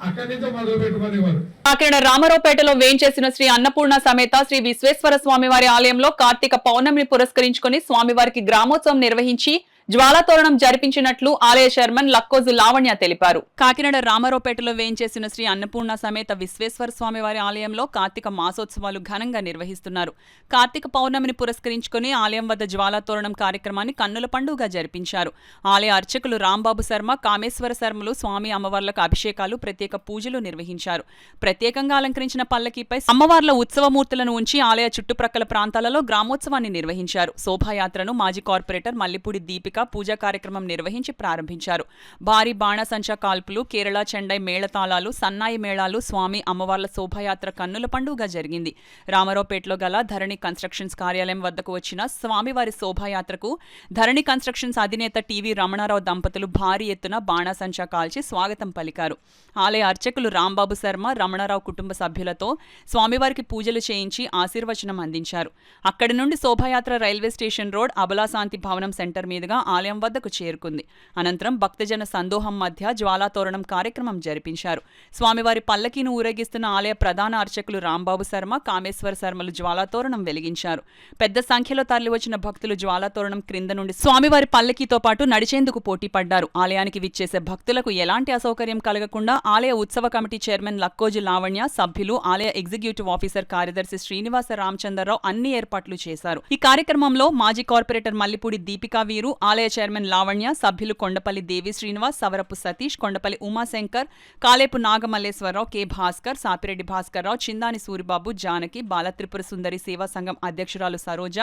అక్కడి నుంచే మొదలు పెట్టుకునేవారు. కాకినాడ రామారావుపేటలో వేంచేసిన శ్రీ అన్నపూర్ణ సమేత శ్రీ విశ్వేశ్వర స్వామివారి ఆలయంలో కార్తీక పౌర్ణమిని పురస్కరించుకుని స్వామివారికి గ్రామోత్సవం నిర్వహించి జ్వాలాతోరణం జరిపించినట్లు ఆలయ చైర్మన్ లక్కోజు లావణ్య తెలిపారు. కాకినాడ రామారావుపేటలో వేంచేసిన శ్రీ అన్నపూర్ణ సమేత విశ్వేశ్వర స్వామివారి ఆలయంలో కార్తీక మాసోత్సవాలు ఘనంగా నిర్వహిస్తున్నారు. కార్తీక పౌర్ణమిని పురస్కరించుకుని ఆలయం వద్ద జ్వాలాతోరణం కార్యక్రమాన్ని కన్నుల పండుగగా జరిపించారు. ఆలయ అర్చకులు రాంబాబు శర్మ, కామేశ్వర శర్మలు స్వామి అమ్మవార్లకు అభిషేకాలు, ప్రత్యేక పూజలు నిర్వహించారు. ప్రత్యేకంగా అలంకరించిన పల్లకీపై అమ్మవార్ల ఉత్సవమూర్తులను ఉంచి ఆలయ చుట్టుప్రక్కల ప్రాంతాలలో గ్రామోత్సవాన్ని నిర్వహించారు. శోభాయాత్రను మాజీ కార్పొరేటర్ మల్లిపూడి దీపిక పూజా కార్యక్రమం నిర్వహించి ప్రారంభించారు. భారీ బాణసంచా కాల్పులు, కేరళ చెండై మేళతాళాలు, సన్నాయి మేళాలు, స్వామి అమ్మవార్ల శోభాయాత్ర కన్నుల పండుగగా జరిగింది. రామారావుపేటలో గల ధరణి కన్స్ట్రక్షన్స్ కార్యాలయం వద్దకు వచ్చిన స్వామివారి శోభాయాత్రకు ధరణి కన్స్ట్రక్షన్స్ అధినేత టీవీ రమణారావు దంపతులు భారీ ఎత్తున బాణసంచా కాల్చి స్వాగతం పలికారు. ఆలయ అర్చకులు రాంబాబు శర్మ, రమణారావు కుటుంబ సభ్యులతో స్వామివారికి పూజలు చేయించి ఆశీర్వచనం అందించారు. అక్కడి నుండి శోభాయాత్ర రైల్వే స్టేషన్ రోడ్, అబలాశాంతి భవనం సెంటర్ మీదుగా ఆలయం వద్దకు చేరుకుంది. అనంతరం భక్తజన సందోహం మధ్య జ్వాలాతోరణం కార్యక్రమం జరిపించారు. స్వామివారి పల్లకీని ఊరేగిస్తున్న ఆలయ ప్రధాన అర్చకులు రాంబాబు శర్మ, కామేశ్వర శర్మలు జ్వాలాతోరణం వెలిగించారు. పెద్ద సంఖ్యలో తరలివచ్చిన భక్తులు జ్వాలాతోరణం క్రింద నుండి స్వామివారి పల్లకీతో పాటు నడిచేందుకు పోటీ పడ్డారు. ఆలయానికి విచ్చేసే భక్తులకు ఎలాంటి అసౌకర్యం కలగకుండా ఆలయ ఉత్సవ కమిటీ చైర్మన్ లక్కోజు లావణ్య, సభ్యులు, ఆలయ ఎగ్జిక్యూటివ్ ఆఫీసర్ కార్యదర్శి శ్రీనివాస రామచంద్రరావు అన్ని ఏర్పాట్లు చేశారు. ఈ కార్యక్రమంలో మాజీ కార్పొరేటర్ మల్లిపూడి దీపికా వీరు, ఆలయ చైర్మన్ లావణ్య, సభ్యులు కొండపల్లి దేవి శ్రీనివాస్, సవరపు సతీష్, కొండపల్లి ఉమాశంకర్, కాలేపు నాగమల్లేశ్వరరావు, కె భాస్కర్, సాపిరెడ్డి భాస్కర్రావు, చిందాని సూరిబాబు, జానకి, బాలత్రిపుర సుందరి సేవా సంఘం అధ్యక్షురాలు సరోజ,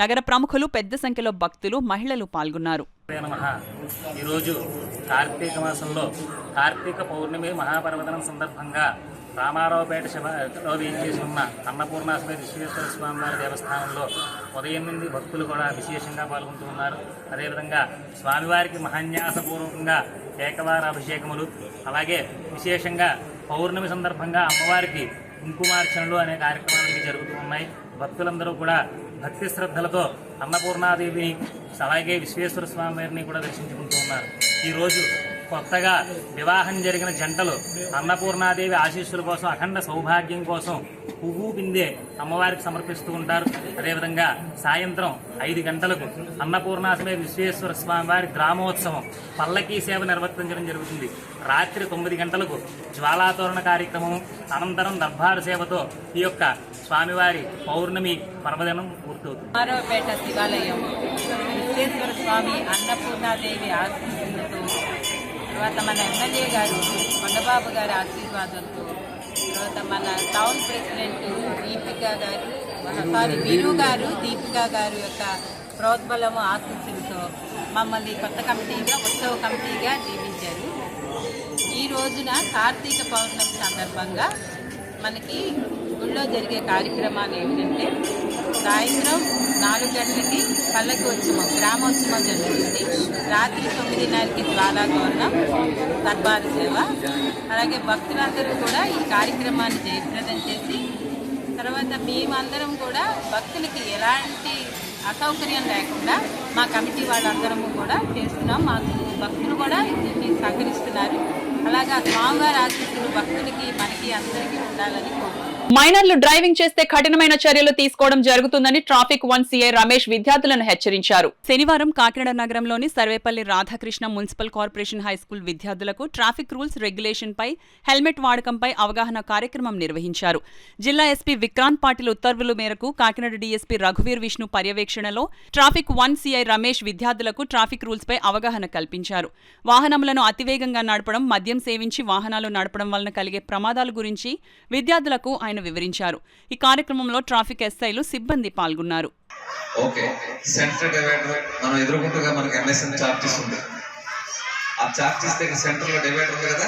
నగర ప్రముఖులు, పెద్ద సంఖ్యలో భక్తులు, మహిళలు పాల్గొన్నారు. ఈరోజు కార్తీక మాసంలో కార్తీక పౌర్ణమి మహాపర్వదనం సందర్భంగా రామారావుపేట శివలో వేయించేసి ఉన్న అన్నపూర్ణ సమేత విశ్వేశ్వర స్వామివారి దేవస్థానంలో ఉదయం నుండి భక్తులు కూడా విశేషంగా పాల్గొంటూ ఉన్నారు. అదేవిధంగా స్వామివారికి మహాన్యాసపూర్వకంగా ఏకవార అభిషేకములు, అలాగే విశేషంగా పౌర్ణమి సందర్భంగా అమ్మవారికి కుంకుమార్చనలు అనే కార్యక్రమాలు జరుగుతూ ఉన్నాయి. భక్తులందరూ కూడా భక్తి శ్రద్ధలతో అన్నపూర్ణాదేవిని అలాగే విశ్వేశ్వర స్వామి వారిని కూడా దర్శించుకుంటూ ఉన్నారు. ఈరోజు కొత్తగా వివాహం జరిగిన జంటలు అన్నపూర్ణాదేవి ఆశీస్సుల కోసం, అఖండ సౌభాగ్యం కోసం పువ్వు పిందే అమ్మవారికి సమర్పిస్తూ ఉంటారు. అదేవిధంగా సాయంత్రం 5 గంటలకు అన్నపూర్ణ సమేత విశ్వేశ్వర స్వామి వారి గ్రామోత్సవం పల్లకీ సేవ నిర్వర్తించడం జరుగుతుంది. రాత్రి 9 గంటలకు జ్వాలాతోరణ కార్యక్రమం, అనంతరం దర్బారు సేవతో ఈ యొక్క స్వామివారి పౌర్ణమి పర్వదినం పూర్తవుతుంది. రామారావుపేట శివాలయం విశ్వేశ్వర స్వామి అన్నపూర్ణాదేవి ఆశీస్సులతో, తర్వాత మన ఎమ్మెల్యే గారు కొండబాబు గారి ఆశీర్వాదంతో తర్వాత మన టౌన్ ప్రెసిడెంట్ వీరు గారు దీపికా గారు యొక్క ప్రోద్బలము ఆశీస్సులతో మమ్మల్ని కొత్త కమిటీగా ఉత్సవ కమిటీగా నియమించారు. ఈ రోజున కార్తీక పౌర్ణమి సందర్భంగా మనకి గుళ్ళో జరిగే కార్యక్రమాలు ఏమిటంటే సాయంత్రం 4 గంటలకి పల్లకి ఉత్సవం గ్రామోత్సవం జరుగుతుంది. రాత్రి 9:30కి జ్వాలాతోరణం దర్బారు సేవ. అలాగే భక్తులందరూ కూడా ఈ కార్యక్రమాన్ని జయప్రదం చేసి తర్వాత మేమందరం కూడా భక్తులకి ఎలాంటి అసౌకర్యం లేకుండా మా కమిటీ వాళ్ళందరము కూడా చేస్తున్నాం. మాకు భక్తులు కూడా దీన్ని సహకరిస్తున్నారు. అలాగా స్వామివారి ఆశీస్సులు భక్తులకి మనకి అందరికీ ఉండాలని కోరుకుంటున్నాం. మైనర్లు డ్రైవింగ్ చేస్తే కఠినమైన చర్యలు తీసుకోవడం జరుగుతుందని ట్రాఫిక్ 1 సిఐ రమేష్ విద్యార్థులను హెచ్చరించారు. శనివారం కాకినాడ నగరంలోని Sarvepalli Radhakrishna municipal corporation high school విద్యార్థులకు ట్రాఫిక్ రూల్స్ రెగ్యులేషన్ పై హెల్మెట్ వాడకంపై అవగాహన కార్యక్రమం నిర్వహించారు. జిల్లా ఎస్పీ విక్రాంత్ పాటిల్ ఉత్తర్వుల మేరకు కాకినాడ డీఎస్పీ రఘువీర్ విష్ణు పర్యవేక్షణలో ట్రాఫిక్ 1 సిఐ రమేష్ విద్యార్థులకు ట్రాఫిక్ రూల్స్ పై అవగాహన కల్పించారు. వాహనములను అతివేగంగా నడపడం, మద్యం సేవించి వాహనాలు నడపడం వలన కలిగే ప్రమాదాల గురించి విద్యార్థులకు ఆయన వివరించారు. ఈ కార్యక్రమంలో ట్రాఫిక్ ఎస్ఐలు సిబ్బంది పాల్గొన్నారు. ఓకే, సెంటర్ డివైడర్ మనం ఎదురుకుంటుగా మనకి ఎంఎస్ఎన్ చార్జెస్ ఉంది. ఆ చార్జెస్ దగ్గర సెంటర్ లో డివైడర్ ఉంది కదా,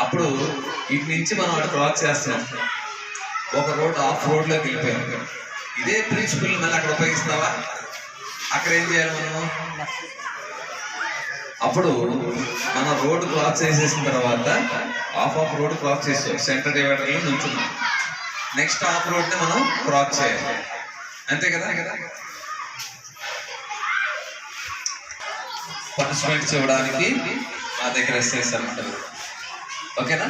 అప్పుడు ఇటు నుంచి మనం అటు క్రాస్ చేస్తున్నాం. ఒక రోడ్ ఆఫ్ రోడ్ లోకి వెళ్ళిపోయాం. ఇదే ప్రిన్సిపల్ మళ్ళీ అక్కడ ఉపయోగిస్తావా? అక్కడ ఏం చేయాలి మనం? అప్పుడు మనం రోడ్డు క్రాస్ చేసేసిన తర్వాత ఆఫ్ రోడ్ క్రాస్ చేసాం, సెంటర్ డివైడర్లో నుంచున్నాం. నెక్స్ట్ ఆఫ్ రోడ్ని మనం క్రాస్ చేయాలి, అంతే కదా. పనిష్మెంట్స్ ఇవ్వడానికి మా దగ్గర ఎస్ఐసార్ ఉంటారు. ఓకేనా?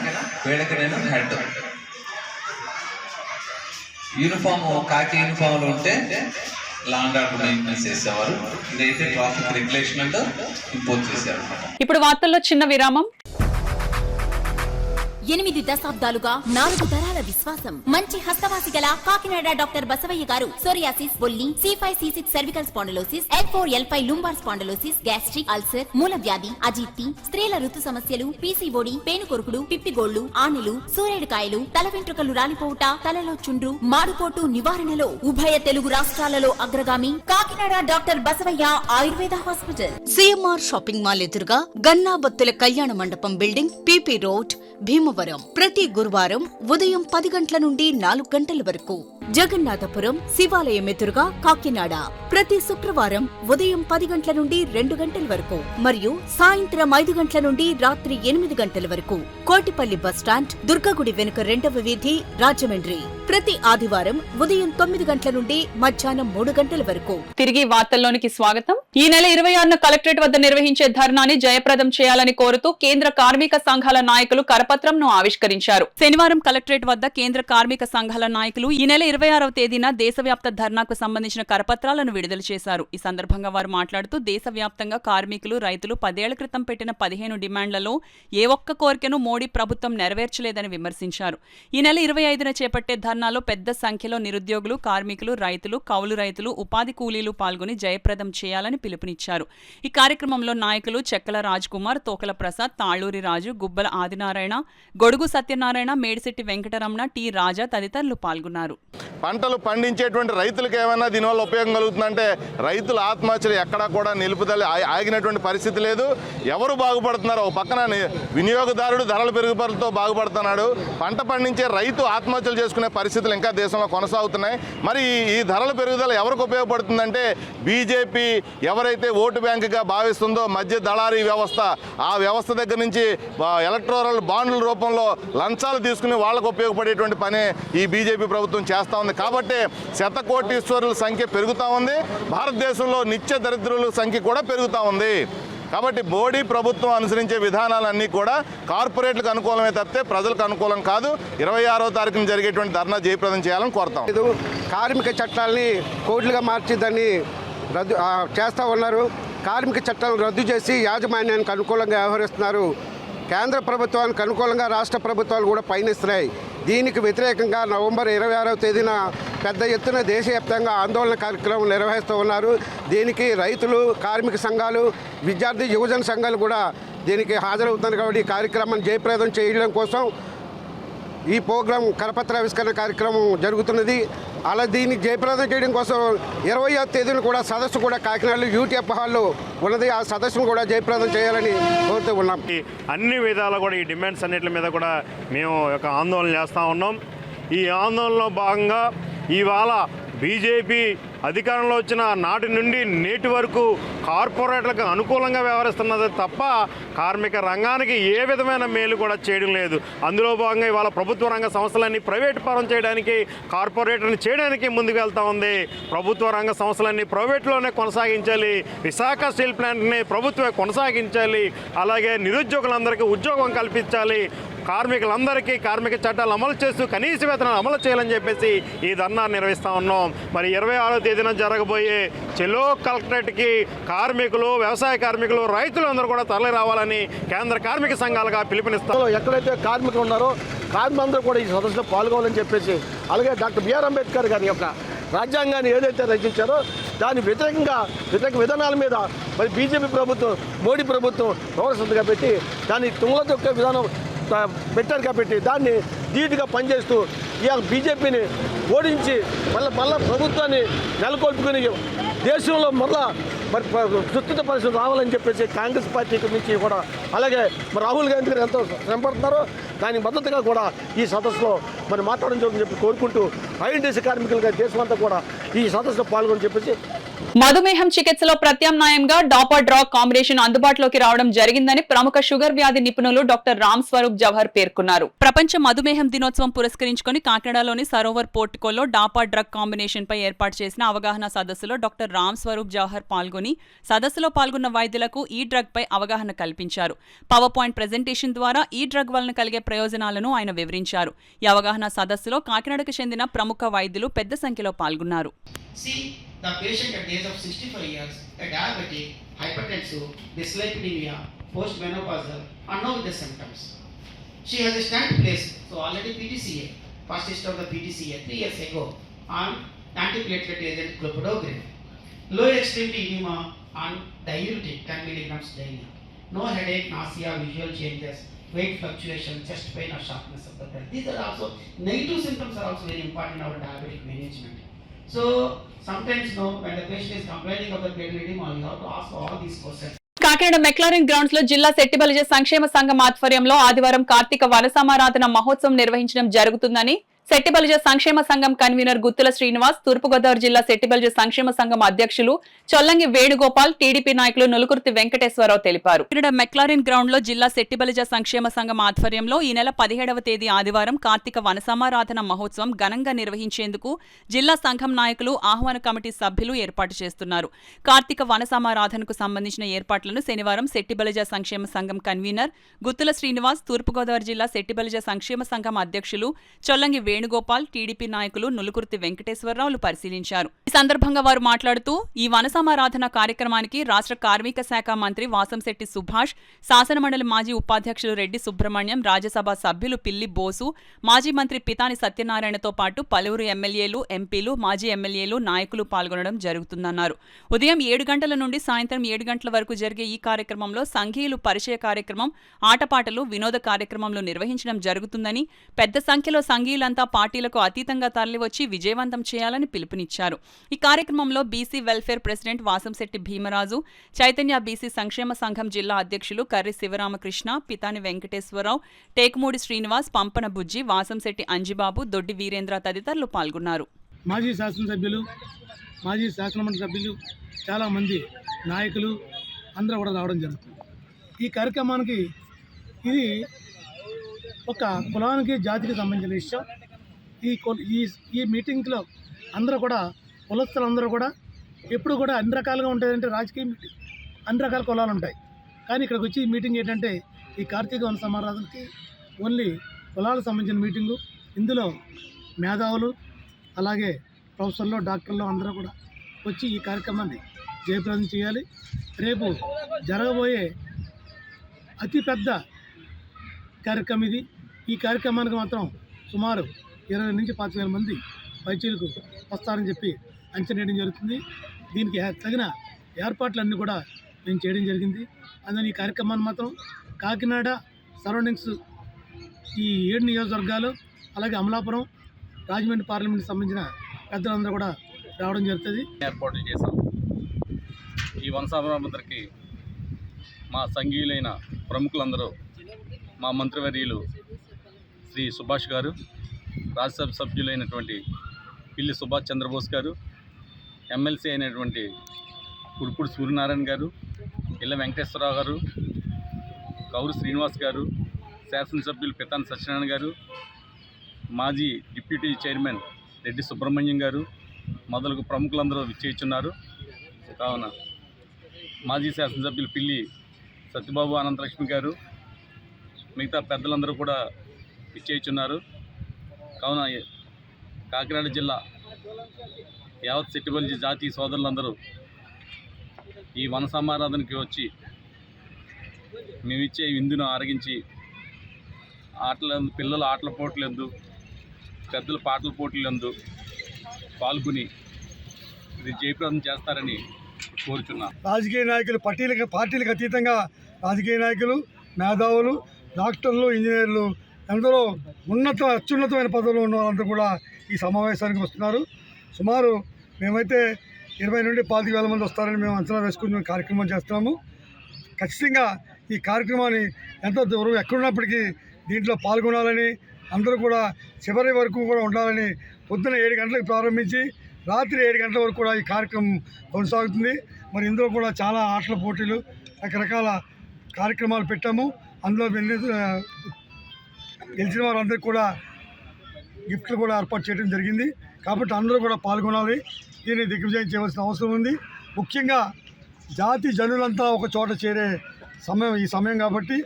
వీళ్ళకి నేను హెడ్. యూనిఫామ్ కాకి యూనిఫామ్లు ఉంటే లాండ్ ఆర్డర్ మెయింటెనెన్స్ చేసేవారు. ఇదైతే ట్రాఫిక్ రెగ్యులేషన్ అంటే ఇంపోజ్ చేశారు. ఇప్పుడు వార్తల్లో చిన్న విరామం. 8 దశాబ్దాలుగా 4 తరాల విశ్వాసం. మంచి హస్తవాసి గల కాకినాడ డాక్టర్ బసవయ్య గారు సోరియాసిస్, బొల్లి, C5, C6 cervical spondylosis, L4, L5 lumbar spondylosis, gastric ulcer, మూల వ్యాధి, అజీర్తి, స్త్రీల ఋతు సమస్యలు, PCOD, పేనుకొరుకుడు, పిప్పిగోళ్లు, ఆనెలు, సూరేడుకాయలు, తల వెంట్రుకలు రాలిపోవుట, తలలో చుండ్రు, మాడుకోటు నివారణలో ఉభయ తెలుగు రాష్ట్రాలలో అగ్రగామి Kakinada doctor Basavayya Ayurveda hospital. CMR shopping mall ఎదురుగా గన్నాబత్తుల కళ్యాణ మండపం బిల్డింగ్, PP రోడ్, భీమవరం. ప్రతి గురువారం ఉదయం 10 గంటల నుండి 4 గంటల వరకు. జగన్నాథపురం శివాలయం ఎదురుగా కాకినాడ ప్రతి శుక్రవారం ఉదయం 10 గంటల నుండి 2 గంటల వరకు మరియు సాయంత్రం 5 గంటల నుండి రాత్రి 8 గంటల వరకు. కోటిపల్లి బస్టాండ్, దుర్గగుడి వెనుక 2వ వీధి, రాజమండ్రి ప్రతి ఆదివారం ఉదయం 9 గంటల నుండి మధ్యాహ్నం 3 గంటల వరకు. తిరిగి వార్తల్లోనికి స్వాగతం. ఈ నెల 26న కలెక్టరేట్ వద్ద నిర్వహించే ధర్నాని జయప్రదం చేయాలని కోరుతూ కేంద్ర కార్మిక సంఘాల నాయకులు కరపత్రంను ఆవిష్కరించారు. శనివారం కలెక్టరేట్ వద్ద కేంద్ర కార్మిక సంఘాల నాయకులు ఈ నెల 26వ తేదీన దేశవ్యాప్త ధర్నాకు సంబంధించిన కరపత్రాలను విడుదల చేశారు. ఈ సందర్భంగా వారు మాట్లాడుతూ దేశవ్యాప్తంగా కార్మికులు, రైతులు 10 ఏళ్ల క్రితం పెట్టిన 15 డిమాండ్లలో ఏ ఒక్క కోరికను మోడీ ప్రభుత్వం నెరవేర్చలేదని విమర్శించారు. ఈ నెల 25న చేపట్టే ధర్నాలో పెద్ద సంఖ్యలో నిరుద్యోగులు, కార్మికులు, రైతులు, కౌలు రైతులు, ఉపాధి కూలీలు పాల్గొని జయప్రదం చేయాలని పిలుపునిచ్చారు. ఈ కార్యక్రమంలో నాయకులు చెక్కల రాజ్ కుమార్, తోకల ప్రసాద్, తాళూరి రాజు, గుబ్బల ఆదినారాయణ, గొడుగు సత్యనారాయణ, మేడిశెట్టి వెంకటరమణ, టి రాజా తదితరులు పాల్గొన్నారు. పంటలు పండించేటువంటి రైతులకు ఏమైనా దీనివల్ల ఉపయోగం కలుగుతుందంటే రైతుల ఆత్మహత్యలు ఎక్కడా కూడా నిలుపుదల ఆగినటువంటి పరిస్థితి లేదు. ఎవరు బాగుపడుతున్నారు? ఒక పక్కన వినియోగదారుడు ధరల పెరుగుదలతో బాగుపడుతున్నాడు. పంట పండించే రైతు ఆత్మహత్యలు చేసుకునే పరిస్థితులు ఇంకా దేశంలో కొనసాగుతున్నాయి. మరి ఈ ధరల పెరుగుదల ఎవరికి ఉపయోగపడుతుందంటే బీజేపీ ఎవరైతే ఓటు బ్యాంకుగా భావిస్తుందో మధ్య దళారీ వ్యవస్థ, ఆ వ్యవస్థ దగ్గర నుంచి ఎలక్టోరల్ బాండ్ల రూపంలో లంచాలు తీసుకుని వాళ్ళకు ఉపయోగపడేటువంటి పనే ఈ బీజేపీ ప్రభుత్వం చేస్తూ ఉంది. కాబట్టి శతకోటీశ్వరుల సంఖ్య పెరుగుతూ ఉంది. భారతదేశంలో నిత్య దరిద్రుల సంఖ్య కూడా పెరుగుతూ ఉంది. కాబట్టి మోడీ ప్రభుత్వం అనుసరించే విధానాలన్నీ కూడా కార్పొరేట్లకు అనుకూలమే తప్పితే ప్రజలకు అనుకూలం కాదు. 26వ తారీఖున జరిగేటువంటి ధర్నా జయప్రదం చేయాలని కోరుతాం. కార్మిక చట్టాలని కోడ్లుగా మార్చి దాన్ని రద్దు చేస్తూ ఉన్నారు. కార్మిక చట్టాలను రద్దు చేసి యాజమాన్యానికి అనుకూలంగా వ్యవహరిస్తున్నారు. కేంద్ర ప్రభుత్వానికి అనుకూలంగా రాష్ట్ర ప్రభుత్వాలు కూడా పయనిస్తున్నాయి. దీనికి వ్యతిరేకంగా నవంబర్ 26వ తేదీన పెద్ద ఎత్తున దేశవ్యాప్తంగా ఆందోళన కార్యక్రమం నిర్వహిస్తూ ఉన్నారు. దీనికి రైతులు, కార్మిక సంఘాలు, విద్యార్థి యువజన సంఘాలు కూడా దీనికి హాజరవుతున్నారు. కాబట్టి ఈ కార్యక్రమాన్ని జయప్రదం చేయడం కోసం ఈ ప్రోగ్రాం కరపత్ర ఆవిష్కరణ కార్యక్రమం జరుగుతున్నది. అలా దీన్ని జయప్రదం చేయడం కోసం 20వ తేదీన కూడా సదస్సు కూడా కాకినాడలో యూటీఎఫ్ హాల్లో ఉన్నది. ఆ సదస్సును కూడా జయప్రదం చేయాలని కోరుతూ ఉన్నాం. అన్ని విధాలా కూడా ఈ డిమాండ్స్ అన్నిటి మీద కూడా మేము ఒక ఆందోళన చేస్తూ ఉన్నాం. ఈ ఆందోళనలో భాగంగా ఇవాళ బీజేపీ అధికారంలో వచ్చిన నాటి నుండి నేటి వరకు కార్పొరేట్లకు అనుకూలంగా వ్యవహరిస్తున్నది తప్ప కార్మిక రంగానికి ఏ విధమైన మేలు కూడా చేయడం లేదు. అందులో భాగంగా ఇవాళ ప్రభుత్వ రంగ సంస్థలన్నీ ప్రైవేట్ పరం చేయడానికి, కార్పొరేట్ని చేయడానికి ముందుకు వెళ్తూ ఉంది. ప్రభుత్వ రంగ సంస్థలన్నీ ప్రైవేట్లోనే కొనసాగించాలి, విశాఖ స్టీల్ ప్లాంట్ని ప్రభుత్వమే కొనసాగించాలి, అలాగే నిరుద్యోగులందరికీ ఉద్యోగం కల్పించాలి, కార్మికులందరికీ కార్మిక చట్టాలు అమలు చేస్తూ కనీస వేతనాలు అమలు చేయాలని చెప్పేసి ఈ ధర్నా నిర్వహిస్తూ ఉన్నాం. మరి 26వ తేదీన జరగబోయే చెలో కలెక్టరేట్కి కార్మికులు, వ్యవసాయ కార్మికులు, రైతులు అందరూ కూడా తరలి రావాలని కేంద్ర కార్మిక సంఘాలుగా పిలుపునిస్తాం. ఎక్కడైతే కార్మికులు ఉన్నారో కార్మికులందరూ కూడా ఈ సదస్సులో పాల్గొనాలని చెప్పేసి, అలాగే డాక్టర్ బిఆర్ అంబేద్కర్ గారి యొక్క రాజ్యాంగాన్ని ఏదైతే రచించారో దాని వ్యతిరేక విధానాల మీద మరి బీజేపీ ప్రభుత్వం, మోడీ ప్రభుత్వం వ్యవస్థగా పెట్టి దాన్ని తుంగలో తొక్కే విధానం పెట్టారు కాబట్టి దాన్ని ధీటుగా పనిచేస్తూ ఇవాళ బీజేపీని ఓడించి మళ్ళీ ప్రభుత్వాన్ని నెలకొల్పుకుని దేశంలో మరి ప్రస్తుత పరిస్థితి రావాలని చెప్పేసి కాంగ్రెస్ పార్టీ నుంచి కూడా, అలాగే మరి రాహుల్ గాంధీ గారు ఎంతో శ్రమపడుతున్నారో దానికి మద్దతుగా కూడా ఈ సదస్సులో మరి మాట్లాడడం జరుగుతుందని చెప్పి కోరుకుంటూ ఐఎన్టీసీ కార్మికులుగా దేశమంతా కూడా ఈ సదస్సులో పాల్గొని చెప్పేసి మధుమేహం చికిత్సలో ప్రత్యామ్నాయంగా డాపర్ డ్రాగ్ కాంబినేషన్ అందుబాటులోకి రావడం జరిగిందని ప్రముఖ షుగర్ వ్యాధి నిపుణులు డాక్టర్ రామ్ స్వరూప్ జవహర్ పేర్కొన్నారు. ప్రపంచ మధుమేహం దినోత్సవం పురస్కరించుకుని కాకినాడలోని సరోవర్ పోర్టికోలో డాపర్ డ్రగ్ కాంబినేషన్ పై ఏర్పాటు చేసిన అవగాహన సదస్సులో డాక్టర్ రామ్ స్వరూప్ జవహర్ పాల్గొని సదస్సులో పాల్గొన్న వైద్యులకు ఈ డ్రగ్ పై అవగాహన కల్పించారు. పవర్ పాయింట్ ప్రెజెంటేషన్ ద్వారా ఈ డ్రగ్ వలన కలిగే ప్రయోజనాలను ఆయన వివరించారు. ఈ అవగాహన సదస్సులో కాకినాడకు చెందిన ప్రముఖ వైద్యులు పెద్ద సంఖ్యలో పాల్గొన్నారు. The patient at the age of 65 years, a diabetic, hypertensive, dyslipidemia, postmenopausal, and now with the symptoms. She has a stent placed, so already PTCA, fastest of the PTCA 3 years ago, on antiplatelet agent clopidogrel. Low extremity edema on diuretic 10 mg daily. No headache, nausea, visual changes, weight fluctuation, chest pain or sharpness of the breath. These are also, negative symptoms are also very important in our diabetic management. So sometimes when the patient is complaining of the platelet edema, you have to ask all these questions. Kakinada McLaren grounds లో జిల్లా శెట్టిబలిజ సంక్షేమ సంఘం ఆధ్వర్యంలో ఆదివారం కార్తీక వనసమారాధన మహోత్సవం నిర్వహించడం జరుగుతుందని శెట్టిబలిజ సంక్షేమ సంఘం కన్వీనర్ గుత్తుల శ్రీనివాస్, తూర్పుగోదావరి జిల్లా శెట్టిబలిజ సంక్షేమ సంఘం అధ్యక్షులు చొల్లంగి వేణుగోపాల్, టీడీపీ నాయకులు నులుకుర్తి వెంకటేశ్వరరావు తెలిపారు. ఇక్కడ మెక్లారెన్ గ్రౌండ్ లో జిల్లా శెట్టిబలిజ సంక్షేమ సంఘం ఆధ్వర్యంలో ఈ నెల 17వ తేదీ ఆదివారం కార్తీక వనసమారాధన మహోత్సవం ఘనంగా నిర్వహించేందుకు జిల్లా సంఘం నాయకులు, ఆహ్వాన కమిటీ సభ్యులు ఏర్పాటు చేస్తున్నారు. కార్తీక వనసమారాధనకు సంబంధించిన ఏర్పాట్లను శనివారం శెట్టిబలిజ సంక్షేమ సంఘం కన్వీనర్ గుత్తుల శ్రీనివాస్, తూర్పుగోదావరి జిల్లా శెట్టిబలిజ సంక్షేమ సంఘం అధ్యక్షులు చొల్లంగి వేణుగోపాల్, టీడీపీ నాయకులు నులుకుర్తి వెంకటేశ్వరరావులు పరిశీలించారు. ఈ సందర్భంగా వారు మాట్లాడుతూ ఈ వనసమారాధన కార్యక్రమానికి రాష్ట్ర కార్మిక శాఖ మంత్రి వాసంశెట్టి సుభాష్, శాసనమండలి మాజీ ఉపాధ్యక్షులు రెడ్డి సుబ్రహ్మణ్యం, రాజ్యసభ సభ్యులు పిల్లి బోసు, మాజీ మంత్రి పితాని సత్యనారాయణతో పాటు పలువురు ఎమ్మెల్యేలు, ఎంపీలు, మాజీ ఎమ్మెల్యేలు, నాయకులు పాల్గొనడం జరుగుతుందన్నారు. ఉదయం 7 గంటల నుండి సాయంత్రం 7 గంటల వరకు జరిగే ఈ కార్యక్రమంలో సంఘీయులు పరిచయ కార్యక్రమం, ఆటపాటలు, వినోద కార్యక్రమంలో నిర్వహించడం జరుగుతుందని, పెద్ద సంఖ్యలో సంఘీయులంతా పార్టీలకు అతీతంగా తరలివచ్చి విజయవంతం చేయాలని పిలుపునిచ్చారు. ఈ కార్యక్రమంలో BC welfare president Vasamsetti Bhimaraju, Chaitanya BC సంక్షేమ సంఘం జిల్లా అధ్యక్షులు కర్రి శివరామకృష్ణ, పితాని వెంకటేశ్వరరావు, టేకుమూడి శ్రీనివాస్, పంపన బుజ్జి, వాసంశెట్టి అంజిబాబు, దొడ్డి వీరేంద్ర తదితరులు పాల్గొన్నారు. మాజీ శాసనసభ్యులు, మాజీ శాసనమండలి సభ్యులు, చాలామంది నాయకులు అందరూ కూడా రావడం జరుగుతుంది. ఈ కార్యక్రమానికి ఇది ఒక కులానికి, జాతికి సంబంధించిన విషయం. ఈ మీటింగ్లో అందరూ కూడా కులస్తులందరూ కూడా ఎప్పుడు కూడా అన్ని రకాలుగా ఉంటుందంటే రాజకీయ మీటింగ్, అన్ని రకాల కులాలు ఉంటాయి. కానీ ఇక్కడికి వచ్చి మీటింగ్ ఏంటంటే ఈ కార్తీక వన సమారాధనకి ఓన్లీ కులాలకు సంబంధించిన మీటింగు. ఇందులో మేధావులు, అలాగే ప్రొఫెసర్లు, డాక్టర్లు అందరూ కూడా వచ్చి ఈ కార్యక్రమాన్ని జయప్రదం చేయాలి. రేపు జరగబోయే అతిపెద్ద కార్యక్రమం ఇది. ఈ కార్యక్రమానికి మాత్రం సుమారు 20 నుంచి 25,000 మంది వైద్యులకు వస్తారని చెప్పి అంచనా వేయడం జరుగుతుంది. దీనికి తగిన ఏర్పాట్లన్నీ కూడా మేము చేయడం జరిగింది. అందుకని ఈ కార్యక్రమాన్ని మాత్రం కాకినాడ సరౌండింగ్స్ ఈ 7 నియోజకవర్గాలు అలాగే అమలాపురం, రాజమండ్రి పార్లమెంట్కి సంబంధించిన పెద్దలందరూ కూడా రావడం జరుగుతుంది. ఏర్పాట్లు చేశాం. ఈ వనసామరానికి మా సంఘీయులైన ప్రముఖులందరూ, మా మంత్రివర్యులు శ్రీ సుభాష్ గారు, రాజ్యసభ సభ్యులైనటువంటి పిల్లి సుభాష్ చంద్రబోస్ గారు, ఎమ్మెల్సీ అయినటువంటి కురుపూడి సూర్యనారాయణ గారు, ఇళ్ళ వెంకటేశ్వరరావు గారు, కౌరు శ్రీనివాస్ గారు, శాసనసభ్యులు పితాని సత్యనారాయణ గారు, మాజీ డిప్యూటీ చైర్మన్ రెడ్డి సుబ్రహ్మణ్యం గారు మొదలగు ప్రముఖులందరూ విచ్చేస్తున్నారు. కావున మాజీ శాసనసభ్యులు పిల్లి సత్యబాబు అనంతలక్ష్మి గారు, మిగతా పెద్దలందరూ కూడా విచ్చేస్తున్నారు. కావున కాకినాడ జిల్లా యావత్ సెట్టిబల్జీ జాతి సోదరులందరూ ఈ వన సమారాధనకి వచ్చి మేమిచ్చే విందును ఆరగించి పిల్లల ఆటల పోటీలందు, పెద్దల పాటల పోటీలందు పాల్గొని ఇది జయప్రదం చేస్తారని కోరుచున్నాను. రాజకీయ నాయకులు పార్టీలకు అతీతంగా రాజకీయ నాయకులు, మేధావులు, డాక్టర్లు, ఇంజనీర్లు ఎందరో అత్యున్నతమైన పదవులు ఉన్న వాళ్ళందరూ కూడా ఈ సమావేశానికి వస్తున్నారు. సుమారు మేమైతే 20 నుండి 25,000 మంది వస్తారని మేము అంచనా వేసుకుని మేము కార్యక్రమం చేస్తున్నాము. ఖచ్చితంగా ఈ కార్యక్రమాన్ని ఎంతో దూరం ఎక్కడున్నప్పటికీ దీంట్లో పాల్గొనాలని, అందరూ కూడా చివరి వరకు కూడా ఉండాలని పొద్దున 7 గంటలకు ప్రారంభించి రాత్రి 7 గంటల వరకు కూడా ఈ కార్యక్రమం కొనసాగుతుంది. మరి ఇందులో కూడా చాలా ఆటల పోటీలు, రకరకాల కార్యక్రమాలు పెట్టాము. అందులో గెలిచిన వారందరికీ కూడా గిఫ్ట్లు కూడా ఏర్పాటు చేయడం జరిగింది. కాబట్టి అందరూ కూడా పాల్గొనాలి, దీన్ని దిగ్విజయం చేయవలసిన అవసరం ఉంది. ముఖ్యంగా జాతి జనులంతా ఒక చోట చేరే ఈ సమయం కాబట్టి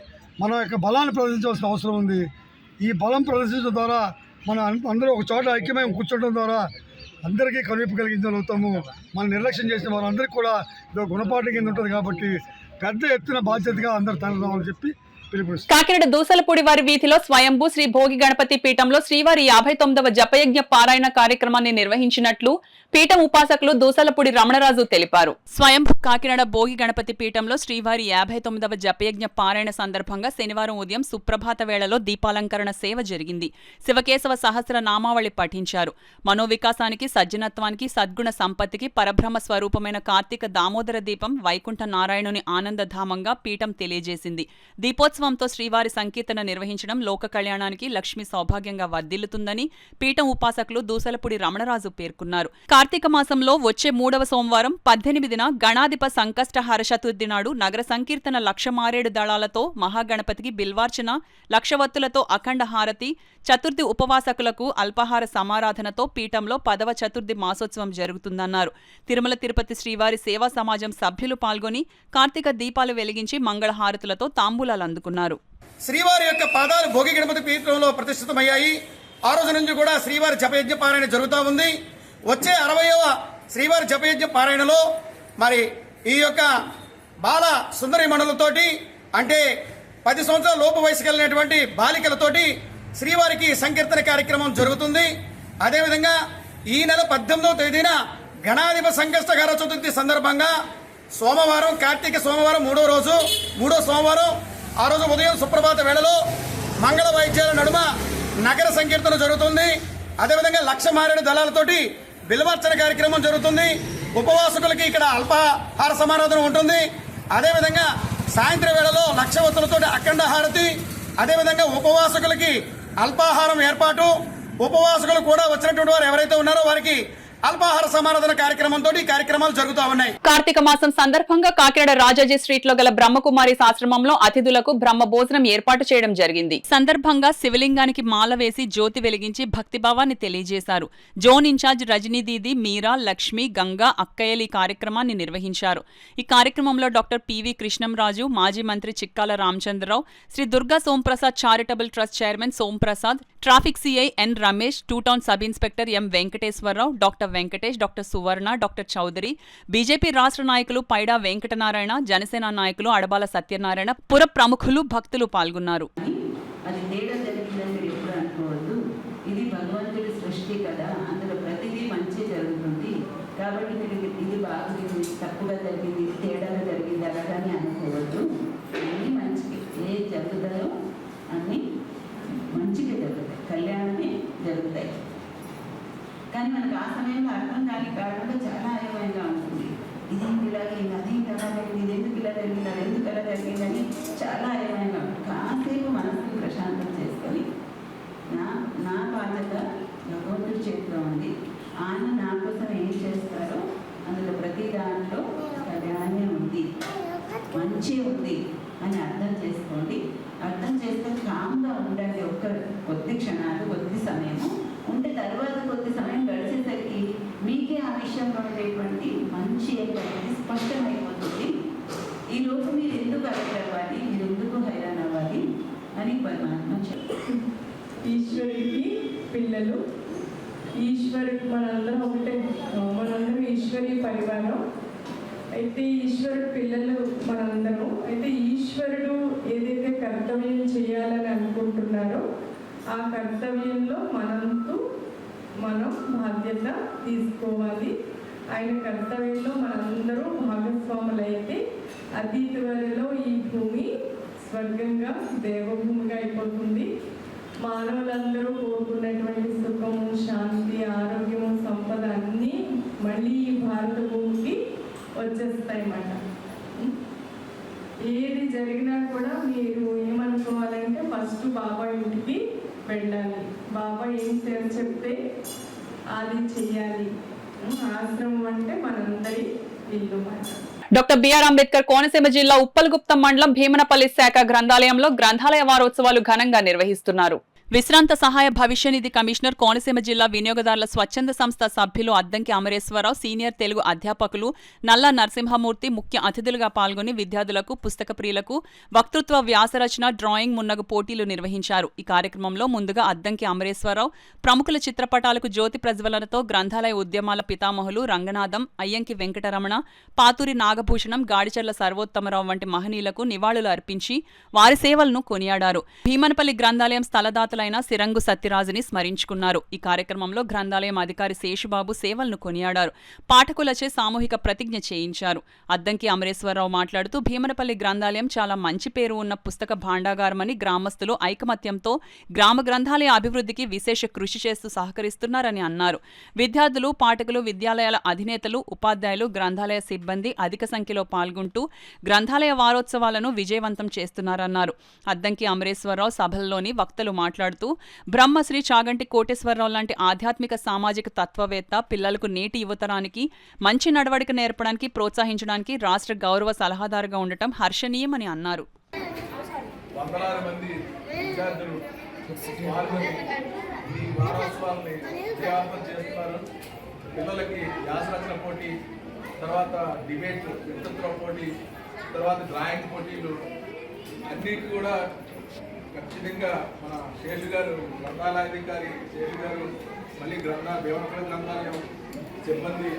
మన యొక్క బలాన్ని ప్రదర్శించవలసిన అవసరం ఉంది. ఈ బలం ప్రదర్శించడం ద్వారా మన అందరూ ఒక చోట ఐక్యమై కూర్చోవడం ద్వారా అందరికీ కనువిప్పు కలిగించగలుగుతాము. మనం నిర్లక్ష్యం చేసిన వారందరికీ కూడా ఇదో గుణపాఠం కింద ఉంటుంది. కాబట్టి పెద్ద ఎత్తున బాధ్యతగా అందరూ తరలిరావాలని చెప్పి పిలుపునిస్తారు. కాకినాడ దూసలపూడి వారి వీధిలో స్వయంభూ శ్రీ భోగి గణపతి పీఠంలో శ్రీవారి 59వ జపయజ్ఞ పారాయణ కార్యక్రమాన్ని నిర్వహించినట్లు పీఠం ఉపాసకులు దూసలపూడి రమణరాజు తెలిపారు. స్వయంభూ కాకినాడ భోగి గణపతి పీఠంలో శ్రీవారి 59వ జపయజ్ఞ పారాయణ సందర్భంగా శనివారం ఉదయం సుప్రభాత వేళలో దీపాలంకరణ సేవ జరిగింది. శివకేశవ సహస్ర నామావళి పఠించారు. మనోవికాసానికి, సజ్జనత్వానికి, సద్గుణ సంపత్తికి పరబ్రహ్మ స్వరూపమైన కార్తీక దామోదర దీపం వైకుంఠ నారాయణుని ఆనందధామంగా పీఠం తెలియజేసింది. దీపోత్సవంతో శ్రీవారి సంకీర్తన నిర్వహించడం లోక కళ్యాణానికి, లక్ష్మీ సౌభాగ్యంగా వర్ధిల్లుతుందని పీఠం ఉపాసకులు దూసలపూడి రమణరాజు పేర్కొన్నారు. కార్తీక మాసంలో వచ్చే 3వ సోమవారం 18న గణాధిప సంకష్టహార చతుర్థి నాడు నగర సంకీర్తన 1,00,000 మారేడు దళాలతో మహాగణపతికి బిల్వార్చన, లక్షవత్తులతో అఖండ హారతి, చతుర్థి ఉపవాసకులకు అల్పాహార సమారాధనతో పీఠంలో 10వ చతుర్థి మాసోత్సవం జరుగుతుందన్నారు. తిరుమల తిరుపతి శ్రీవారి సేవా సమాజం సభ్యులు పాల్గొని కార్తీక దీపాలు వెలిగించి మంగళహారతులతో తాంబూలాలు అందుకున్నారు. శ్రీవారి యొక్క పాదాలు భోగి గణపతి పీఠంలో ప్రతిష్ఠితమయ్యాయి. ఆ రోజు నుంచి కూడా శ్రీవారి జపయజ్ఞ పారాయణ జరుగుతూ ఉంది. వచ్చే 60వ శ్రీవారి జపయజ్ఞ పారాయణలో మరి ఈ యొక్క బాల సుందరి మణులతోటి, అంటే 10 సంవత్సరాల లోపు వయసు కలిగినటువంటి బాలికలతోటి శ్రీవారికి సంకీర్తన కార్యక్రమం జరుగుతుంది. అదేవిధంగా ఈ నెల 18వ తేదీన గణాధిప సంకష్టహార చతుర్థి సందర్భంగా సోమవారం, కార్తీక సోమవారం 3వ సోమవారం, ఆ రోజు ఉదయం సుప్రభాత వేళలో మంగళ వాయిద్యాల నడుమ నగర సంకీర్తన జరుగుతుంది. అదేవిధంగా 1,00,000 మారేడు దళాలతోటి బిల్వార్చన కార్యక్రమం జరుగుతుంది. ఉపవాసకులకి ఇక్కడ అల్పాహార సమారాధన ఉంటుంది. అదేవిధంగా సాయంత్రం వేళలో 1,00,000 వత్తులతోటి అఖండ హారతి, అదేవిధంగా ఉపవాసకులకి అల్పాహారం ఏర్పాటు. ఉపవాసకులు కూడా వచ్చినటువంటి వారు ఎవరైతే ఉన్నారో వారికి అల్పాహార సమారాధన కార్యక్రమంతో ఈ కార్యక్రమాలు జరుగుతూ ఉన్నాయి. కార్తీక మాసం సందర్భంగా కాకినాడ రాజాజీ స్ట్రీట్ లో గల బ్రహ్మకుమారి ఆశ్రమంలో అతిథులకు బ్రహ్మ భోజనం ఏర్పాటు చేయడం జరిగింది. సందర్భంగా శివలింగానికి మాల వేసి జ్యోతి వెలిగించి భక్తిభావాన్ని తెలియజేశారు. జోన్ ఇన్ఛార్జ్ రజనీ దీది, మీరా, లక్ష్మి, గంగా, అక్కయ్యలు ఈ కార్యక్రమాన్ని నిర్వహించారు. ఈ కార్యక్రమంలో డాక్టర్ పివి కృష్ణంరాజు, మాజీ మంత్రి Chikkala Ramachandrarao, Shri Durga Somprasad charitable trust chairman Somprasad, traffic CI N Ramesh, 2 town sub inspector M Venkateswararao, doctor Venkatesh, doctor Suvarna, doctor Chowdary, BJP రాష్ట్ర నాయకులు పైడా వెంకటనారాయణ, జనసేన నాయకులు అడబాల సత్యనారాయణ, పుర ప్రముఖులు, భక్తులు పాల్గొన్నారు. అది తేడా జరిగిందని మీరు ఎప్పుడు అనుకోవద్దు. ఇది భగవంతుడి సృష్టి కదా, అందులో ప్రతిదీ మంచి జరుగుతుంది. కాబట్టి మీరు ఇది బాగుంది, తప్పుగా జరిగింది, తేడాగా జరిగింది అలాగని అనుకోవద్దు. అన్నీ మంచిగా ఏ జరుగుతాయో అన్నీ మంచిగా జరుగుతాయి. కళ్యాణమే ఆ సమయంలో అర్థం కాని కారణంగా చాలా అయోమయంగా ఉంటుంది. ఇది ఇలాగైంది, అది ఇలాగైంది, ఇది ఎందుకు ఇలా జరిగింది, అది ఎందుకు ఇలా జరిగిందని చాలా అయోమయంగా ఉంటుంది. కాసేపు మనసుకు ప్రశాంతం చేసుకొని నా బాధ్యత భగవంతుడి చేతిలో ఉంది, ఆయన నా కోసం ఏం చేస్తారో అందులో ప్రతి దాంట్లో కళ్యాణమే ఉంది, మంచి ఉంది అని అర్థం చేసుకోండి. అర్థం చేసుకొని కామ్గా ఉండండి. కొద్ది క్షణాలు, కొద్ది సమయము ఉంటే తర్వాత కొద్ది సమయం గడిచేసరికి మీకే ఆ విషయంలో ఉండేటువంటి మంచి ఏంటనేది స్పష్టమైపోతుంది. ఈరోజు మీరు ఎందుకు అలర్ట్ అవ్వాలి, మీరు ఎందుకు హైరాన్ అవ్వాలి అని పరమాత్మ చెప్తారు. ఈశ్వరుడికి పిల్లలు, ఈశ్వరుడు మనందరం ఒకటే, మనందరం ఈశ్వరీ పరివారం. అయితే ఈశ్వరుడు పిల్లలు మనందరం. అయితే ఈశ్వరుడు ఏదైతే కర్తవ్యం చేయాలని అనుకుంటున్నారో ఆ కర్తవ్యంలో మనం బాధ్యత తీసుకోవాలి. ఆయన కర్తవ్యంలో మనందరూ భాగస్వాములైతే అతి త్వరలో ఈ భూమి స్వర్గంగా దేవభూమిగా అయిపోతుంది. మానవులందరూ కోరుకున్నటువంటి సుఖము, శాంతి, ఆరోగ్యము, సంపద అన్నీ మళ్ళీ ఈ భారత భూమికి వచ్చేస్తాయన్నమాట. ఏది జరిగినా కూడా మీరు ఏమనుకోవాలంటే ఫస్ట్ బాబా ఇంటికి వెళ్ళాలి, బాబా ఏం చెప్తే అది చెయ్యాలి. ఆశ్రమం అంటే మనందరి ఇల్లు మాట. డాక్టర్ బిఆర్ అంబేద్కర్ కోనసీమ జిల్లా ఉప్పల్గుప్తం మండలం భీమనపల్లి శాఖ గ్రంథాలయంలో గ్రంథాలయ వారోత్సవాలు ఘనంగా నిర్వహిస్తున్నారు. విశ్రాంత సహాయ భవిష్య నిధి కమిషనర్, కోనసీమ జిల్లా వినియోగదారుల స్వచ్ఛంద సంస్థ సభ్యులు అద్దంకి అమరేశ్వరరావు, సీనియర్ తెలుగు అధ్యాపకులు నల్లా నరసింహమూర్తి ముఖ్య అతిథులుగా పాల్గొని విద్యార్థులకు, పుస్తక ప్రియులకు వక్తృత్వ, వ్యాసరచన, డ్రాయింగ్, మున్నగు పోటీలు నిర్వహించారు. ఈ కార్యక్రమంలో ముందుగా అద్దంకి అమరేశ్వరరావు ప్రముఖుల చిత్రపటాలకు జ్యోతి ప్రజ్వలనతో గ్రంథాలయ ఉద్యమాల పితామహులు రంగనాథం, అయ్యంకి వెంకటరమణ, పాతూరి నాగభూషణం, గాడిచర్ల సర్వోత్తమరావు వంటి మహనీయులకు నివాళులు అర్పించి వారి సేవలను కొనియాడారు. భీమనపల్లి గ్రంథాలయం స్థలదాత సిరంగు సత్యరాజుని స్మరించుకున్నారు. ఈ కార్యక్రమంలో గ్రంథాలయం అధికారి శేషుబాబు సేవలను కొనియాడారు. పాఠకులచే సామూహిక ప్రతిజ్ఞ చేయించారు. అద్దంకి అమరేశ్వరరావు మాట్లాడుతూ భీమనపల్లి గ్రంథాలయం చాలా మంచి పేరు ఉన్న పుస్తక భాండాగారమని, గ్రామస్తులు ఐకమత్యంతో గ్రామ గ్రంథాలయ అభివృద్ధికి విశేష కృషి చేస్తూ సహకరిస్తున్నారని అన్నారు. విద్యార్థులు, పాఠకులు, విద్యాలయాల అధినేతలు, ఉపాధ్యాయులు, గ్రంథాలయ సిబ్బంది అధిక సంఖ్యలో పాల్గొంటూ గ్రంథాలయ వారోత్సవాలను విజయవంతం చేస్తున్నారన్నారు. అద్దంకి అమరేశ్వరరావు సభల్లోని వక్తలు మాట్లాడుతూ బ్రహ్మశ్రీ చాగంటి కోటేశ్వరరావు లాంటి ఆధ్యాత్మిక, సామాజిక తత్వవేత్త పిల్లలకు, నేటి యువతరానికి మంచి నడవడిక నేర్పడానికి, ప్రోత్సహించడానికి రాష్ట్ర గౌరవ సలహాదారుగా ఉండటం హర్షణీయమని అన్నారు. వందలాది మంది విద్యార్థులు పాల్గొని ఈ వారోత్సవాలని విజయవంతం చేస్తున్నారు. పిల్లలకి వ్యాసరచన పోటీ, తర్వాత డిబేట్, వ్యక్తిత్వ పోటీ, తర్వాత డ్రాయింగ్ పోటీలు అన్నిటి కూడా ఖచ్చితంగా మన శేషు గారు, గ్రంథాలయాధికారి శేషు గారు, మళ్ళీ భీమనపల్లి గ్రంథాలయం సిబ్బంది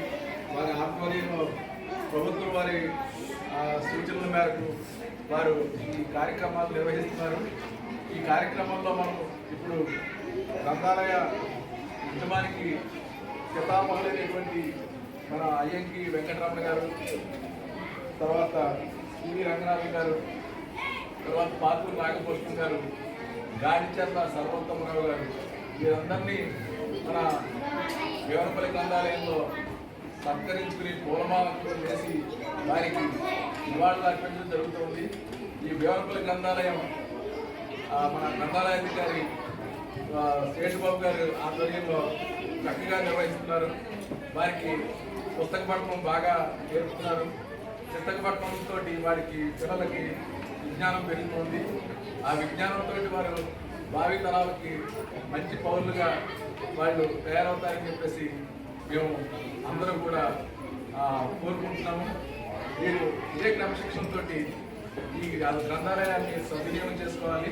వారి ఆధ్వర్యంలో ప్రభుత్వం వారి సూచనల మేరకు వారు ఈ కార్యక్రమాలు నిర్వహిస్తున్నారు. ఈ కార్యక్రమంలో మనం ఇప్పుడు గ్రంథాలయ ఉద్యమానికి పితామహులైనటువంటి మన అయ్యంకి వెంకటరమణ గారు, తర్వాత సివి రంగనాథన్ గారు, తర్వాత పాతూరు నాగభూషణం గారు, గాడిచర్ల సర్వోత్తమరావు గారు, వీరందరినీ మన భీమనపల్లి గ్రంథాలయంలో సత్కరించుకుని పూలమాలతో వేసి వారికి నివాళులు అర్పించడం జరుగుతుంది. ఈ భీమనపల్లి గ్రంథాలయం మన గ్రంథాలయాధికారి శేషుబాబు గారు ఆధ్వర్యంలో చక్కగా నిర్వహిస్తున్నారు. వారికి పుస్తక పఠనం బాగా నేర్పుతున్నారు. పుస్తక పఠనంతో వారికి పిల్లలకి విజ్ఞానం పెరుగుతుంది. ఆ విజ్ఞానంతో వారు భావి తరాలకి మంచి పౌరులుగా వాళ్ళు తయారవుతారని చెప్పేసి మేము అందరం కూడా కోరుకుంటున్నాము. మీరు ఇదే క్రమశిక్షణతో ఈ గ్రంథాలయాన్ని సద్వినియోగం చేసుకోవాలి.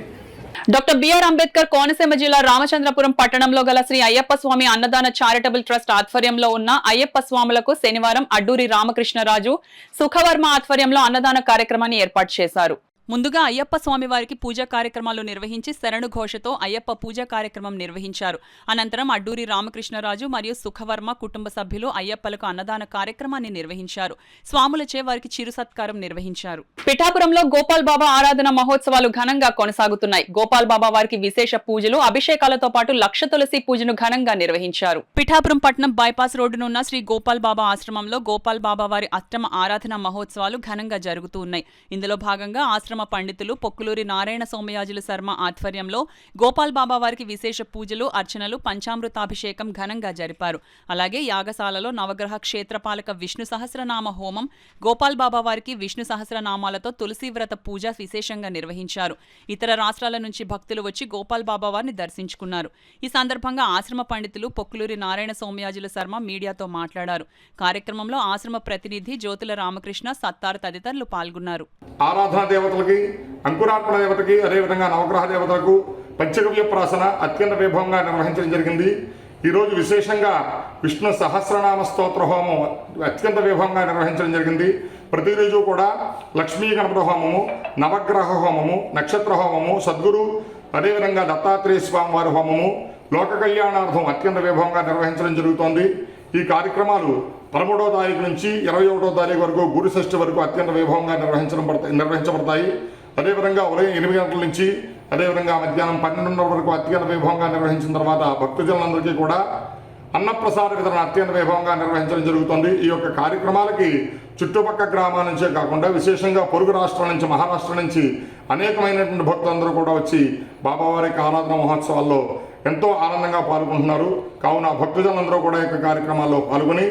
డాక్టర్ బిఆర్ అంబేద్కర్ కోనసీమ జిల్లా రామచంద్రపురం పట్టణంలో గల శ్రీ అయ్యప్ప స్వామి అన్నదాన చారిటబుల్ ట్రస్ట్ ఆధ్వర్యంలో ఉన్న అయ్యప్ప స్వాములకు శనివారం అడ్డూరి రామకృష్ణరాజు, సుఖవర్మ ఆధ్వర్యంలో అన్నదాన కార్యక్రమాన్ని ఏర్పాటు చేశారు. ముందుగా అయ్యప్ప స్వామి వారికి పూజా కార్యక్రమాలు నిర్వహించి శరణు ఘోషతో అయ్యప్ప పూజా కార్యక్రమం నిర్వహించారు. అనంతరం అడ్డూరి రామకృష్ణరాజు మరియు సుఖవర్మ కుటుంబ సభ్యులు అయ్యప్పలకు అన్నదాన కార్యక్రమాన్ని నిర్వహించారు. స్వాములచే వారికి చిరు సత్కారం నిర్వహించారు. పిఠాపురంలో గోపాల్ బాబా ఆరాధన మహోత్సవాలు ఘనంగా కొనసాగుతున్నాయి. గోపాల్ బాబా వారికి విశేష పూజలు, అభిషేకాలతో పాటు లక్ష తులసి పూజను ఘనంగా నిర్వహించారు. పిఠాపురం పట్టణం బైపాస్ రోడ్డునున్న శ్రీ గోపాల్ బాబా ఆశ్రమంలో గోపాల్ బాబా వారి అష్టమ ఆరాధన మహోత్సవాలు ఘనంగా జరుగుతూ ఉన్నాయి. ఇందులో భాగంగా ఆశ్రమ పండితులు పొక్కులూరి నారాయణ సోమయాజుల శర్మ ఆధ్వర్యంలో గోపాల్ బాబా వారికి విశేష పూజలు, అర్చనలు, పంచామృతాభిషేకం ఘనంగా జరిపారు. అలాగే యాగశాలలో నవగ్రహ క్షేత్రపాలక విష్ణు సహస్రనామ హోమం, గోపాల్ బాబా వారికి విష్ణు సహస్రనామాలతో తులసి వ్రత పూజ విశేషంగా నిర్వహించారు. ఇతర రాష్ట్రాల నుంచి భక్తులు వచ్చి గోపాల్ బాబా వారిని దర్శించుకున్నారు. ఈ సందర్భంగా ఆశ్రమ పండితులు పొక్కులూరి నారాయణ సోమయాజుల శర్మ మీడియాతో మాట్లాడారు. కార్యక్రమంలో ఆశ్రమ ప్రతినిధి జ్యోతుల రామకృష్ణ, సత్తార్ తదితరులు పాల్గొన్నారు. ఆరాధనా దేవతలకి, అంకురార్పణ దేవతకి, అదేవిధంగా నవగ్రహ దేవతలకు పంచగవ్య ప్రాసన అత్యంత వైభవంగా నిర్వహించడం జరిగింది. ఈరోజు విశేషంగా విష్ణు సహస్రనామ స్తోత్ర హోమం అత్యంత వైభవంగా నిర్వహించడం జరిగింది. ప్రతిరోజు కూడా లక్ష్మీ గణపతి హోమము, నవగ్రహ హోమము, నక్షత్ర హోమము, సద్గురు అదేవిధంగా దత్తాత్రేయ స్వామి వారి హోమము, లోక కళ్యాణార్థం అత్యంత వైభవంగా నిర్వహించడం జరుగుతోంది. ఈ కార్యక్రమాలు 13వ తారీఖు నుంచి 21వ తారీఖు వరకు గురు షష్ఠి వరకు అత్యంత వైభవంగా నిర్వహించబడతాయి. అదేవిధంగా ఉదయం 8 గంటల నుంచి అదేవిధంగా మధ్యాహ్నం 12:30 వరకు అత్యంత వైభవంగా నిర్వహించిన తర్వాత భక్తజనులందరికీ కూడా అన్నప్రసాద వితరణ అత్యంత వైభవంగా నిర్వహించడం జరుగుతుంది. ఈ యొక్క కార్యక్రమాలకి చుట్టుపక్కల గ్రామాల నుంచే కాకుండా విశేషంగా పొరుగు రాష్ట్రాల నుంచి, మహారాష్ట్ర నుంచి అనేకమైనటువంటి భక్తులందరూ కూడా వచ్చి బాబావారికి ఆరాధన మహోత్సవాల్లో ఎంతో ఆనందంగా పాల్గొంటున్నారు. కావున భక్తజనులందరూ కూడా ఈ కార్యక్రమాల్లో పాల్గొని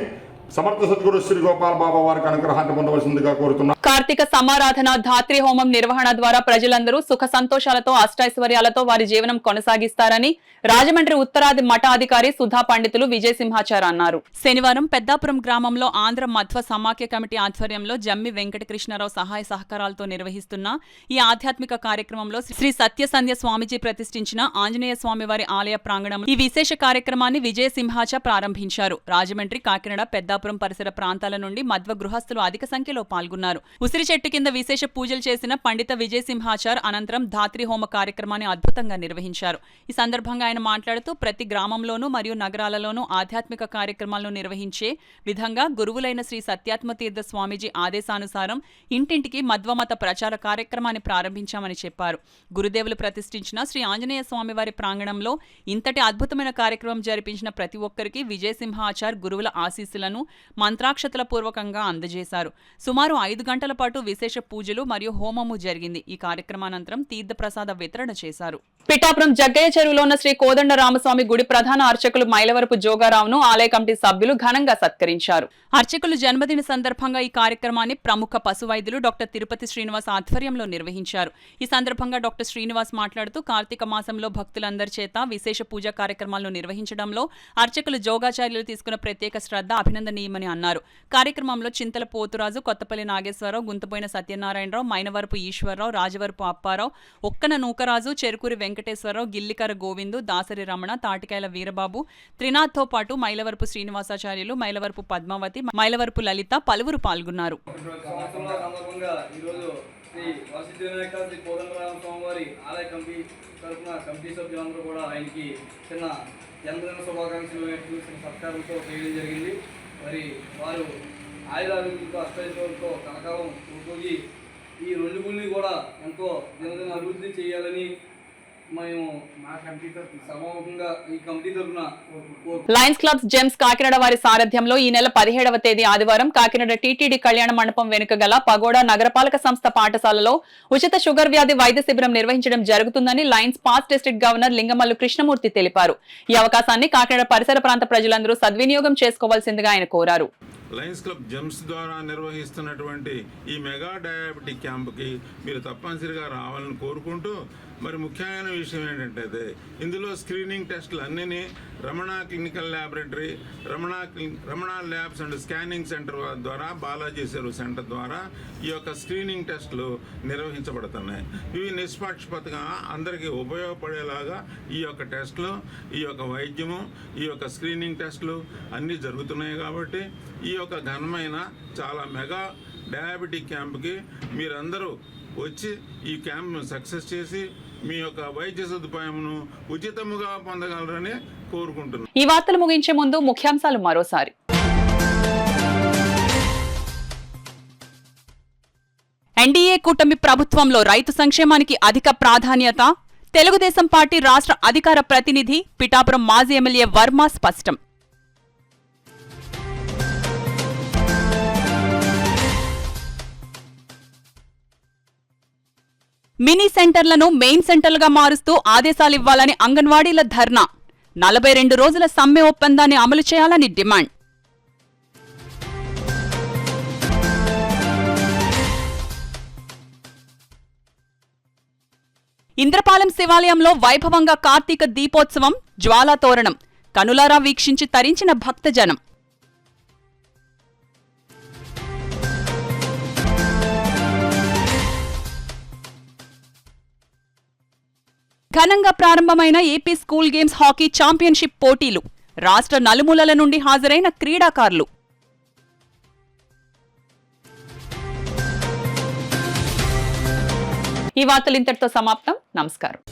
సమర్థ సద్గురు శ్రీ గోపాల్ బాబా వారికి అనుగ్రహాన్ని పొందవలసిందిగా కోరుతున్నారు. కార్తీక సమారాధన, ధాత్రి హోమం నిర్వహణ ద్వారా ప్రజలందరూ సుఖ సంతోషాలతో, అష్టైశ్వర్యాలతో వారి జీవనం కొనసాగిస్తారని రాజమండ్రి ఉత్తరాది మఠాధికారి సుధా పండితులు విజయసింహాచార్ అన్నారు. శనివారం పెద్దాపురం గ్రామంలో ఆంధ్ర మధ్వ సమాఖ్య కమిటీ ఆధ్వర్యంలో జమ్మి వెంకటకృష్ణరావు సహాయ సహకారాలతో నిర్వహిస్తున్న ఈ ఆధ్యాత్మిక కార్యక్రమంలో శ్రీ సత్యసంధ్య స్వామిజీ ప్రతిష్ఠించిన ఆంజనేయ స్వామి వారి ఆలయ ప్రాంగణంలో ఈ విశేష కార్యక్రమాన్ని విజయసింహాచార్ ప్రారంభించారు. రాజమండ్రి, కాకినాడ, పెద్దాపురం పరిసర ప్రాంతాల నుండి మధ్వ గృహస్థులు అధిక సంఖ్యలో పాల్గొన్నారు. ఉసిరి చెట్టు కింద విశేష పూజలు చేసిన పండిత విజయసింహాచార్ అనంతరం ధాత్రి హోమ కార్యక్రమాన్ని అద్భుతంగా నిర్వహించారు. ఈ సందర్భంగా ఆయన మాట్లాడుతూ ప్రతి గ్రామంలోనూ మరియు నగరాలలోనూ ఆధ్యాత్మిక కార్యక్రమాలను నిర్వహించే విధంగా గురువులైన శ్రీ సత్యాత్మతీర్థ స్వామీజీ ఆదేశానుసారం ఇంటింటికి మధ్వమత ప్రచార కార్యక్రమాన్ని ప్రారంభించామని చెప్పారు. గురుదేవులు ప్రతిష్ఠించిన శ్రీ ఆంజనేయ స్వామి వారి ప్రాంగణంలో ఇంతటి అద్భుతమైన కార్యక్రమం జరిపించిన ప్రతి ఒక్కరికి విజయసింహాచార్ గురువుల ఆశీస్సులను మంత్రాక్షతల పూర్వకంగా అందజేశారు. సుమారు 5 గంటల పాటు విశేష పూజలు మరియు హోమము జరిగింది. ఈ కార్యక్రమానంతరం తీర్థప్రసాద వితరణ చేశారు. పిఠాపురం జగ్గయ్య చెరువులో ఉన్న శ్రీ కోదండ రామస్వామి గుడి ప్రధాన అర్చకులు మైలవరపు జోగారావును ఆలయ కమిటీ సభ్యులు ఘనంగా సత్కరించారు. అర్చకులు జన్మదిన సందర్భంగా ఈ కార్యక్రమాన్ని ప్రముఖ పశు వైద్యులు డాక్టర్ తిరుపతి శ్రీనివాస్ ఆధ్వర్యంలో నిర్వహించారు. ఈ సందర్భంగా డాక్టర్ శ్రీనివాస్ మాట్లాడుతూ కార్తీక మాసంలో భక్తులందరి చేత విశేష పూజా కార్యక్రమాలను నిర్వహించడంలో అర్చకులు జోగాచార్యులు తీసుకున్న ప్రత్యేక శ్రద్ధ అభినందనీయమని అన్నారు. కార్యక్రమంలో చింతల పోతురాజు, కొత్తపల్లి నాగేశ్వరరావు, గుంతపోయిన సత్యనారాయణరావు, మైనవరపు ఈశ్వరరావు, రాజవరపు అప్పారావు, ఒక్కన నూకరాజు, చెరుకూరి వెంకటేశ్వరరావు, గిల్లికర గోవిందు, దాసరి రమణ, తాటికాయల వీరబాబు, త్రినాథ్తో పాటు మైలవరపు శ్రీనివాసాచార్యులు, మైలవరపు పద్మావతి, మైలవరపు లలిత పలువురు పాల్గొన్నారు. కమిటీ సభ్యులందరూ కూడా ఆయనకి చిన్న జన్మదిన శుభాకాంక్షలు సత్కారంతో చేయడం జరిగింది. మరి వారు ఆయురారోగ్యంతో, అష్టైశ్వర్యంతో కనకాలం ఉపయోగి ఈ 2 గుళ్ళు కూడా ఎంతో దినదిన అభివృద్ధి చేయాలని మేము మా కమిటీ తరఫున సమూహంగా ఈ కమిటీ తరఫున లయన్స్ క్లబ్స్ జెమ్స్ కాకినాడ వారి సారథ్యంలో ఈ నెల 17వ తేదీ ఆదివారం కాకినాడ టీటీడీ కళ్యాణ మండపం వెనుక గల పగోడా నగరపాలక సంస్థ పాఠశాలలో ఉచిత షుగర్ వ్యాధి వైద్య శిబిరం నిర్వహించడం జరుగుతుందని Lions past district governor Lingamallu Krishnamurthy తెలిపారు. ఈ అవకాశాన్ని కాకినాడ పరిసర ప్రాంత ప్రజలందరూ సద్వినియోగం చేసుకోవాల్సిందిగా ఆయన కోరారు. లయన్స్ క్లబ్ జెమ్స్ ద్వారా నిర్వహిస్తున్నటువంటి ఈ మెగా డయాబెటిక్ క్యాంపుకి మీరు తప్పనిసరిగా రావాలని కోరుకుంటూ, మరి ముఖ్యమైన విషయం ఏంటంటే ఇందులో స్క్రీనింగ్ టెస్టులు అన్నీ Ramana clinical laboratory, Ramana labs and scanning centre ద్వారా, బాలాజీ సెర్వ్ సెంటర్ ద్వారా ఈ యొక్క స్క్రీనింగ్ టెస్టులు నిర్వహించబడుతున్నాయి. ఇవి నిష్పక్షపాతంగా అందరికీ ఉపయోగపడేలాగా ఈ యొక్క టెస్టులు, ఈ యొక్క వైద్యము, ఈ యొక్క స్క్రీనింగ్ టెస్టులు అన్నీ జరుగుతున్నాయి. కాబట్టి ఈ యొక్క ఘనమైన చాలా మెగా డయాబెటిక్ క్యాంపుకి మీరందరూ వచ్చి ఈ క్యాంప్ను సక్సెస్ చేసి మీ యొక్క వైద్య సదుపాయమును ఉచితముగా పొందగలరని కోరుకుంటున్నాను. ఈ వార్తలు ముగించే ముందు ముఖ్యాంశాలు మరోసారి. ఎన్డీఏ కూటమి ప్రభుత్వంలో రైతు సంక్షేమానికి అధిక ప్రాధాన్యత. తెలుగుదేశం పార్టీ రాష్ట్ర అధికార ప్రతినిధి పిఠాపురం మాజీ ఎమ్మెల్యే వర్మ స్పష్టం. మినీ సెంటర్లను మెయిన్ సెంటర్లుగా మారుస్తూ ఆదేశాలివ్వాలని అంగన్వాడీల ధర్నా. 42 రోజుల సమ్మె ఒప్పందాన్ని అమలు చేయాలని డిమాండ్. ఇంద్రపాలెం శివాలయంలో వైభవంగా కార్తీక దీపోత్సవం, జ్వాలాతోరణం కనులారా వీక్షించి తరించిన భక్తజనం. ఘనంగా ప్రారంభమైన AP school games hockey championship పోటీలు. రాష్ట్ర నలుమూలల నుండి హాజరైన క్రీడాకారులు. ఈ వార్తలు ఇంతటితో సమాప్తం. నమస్కారం.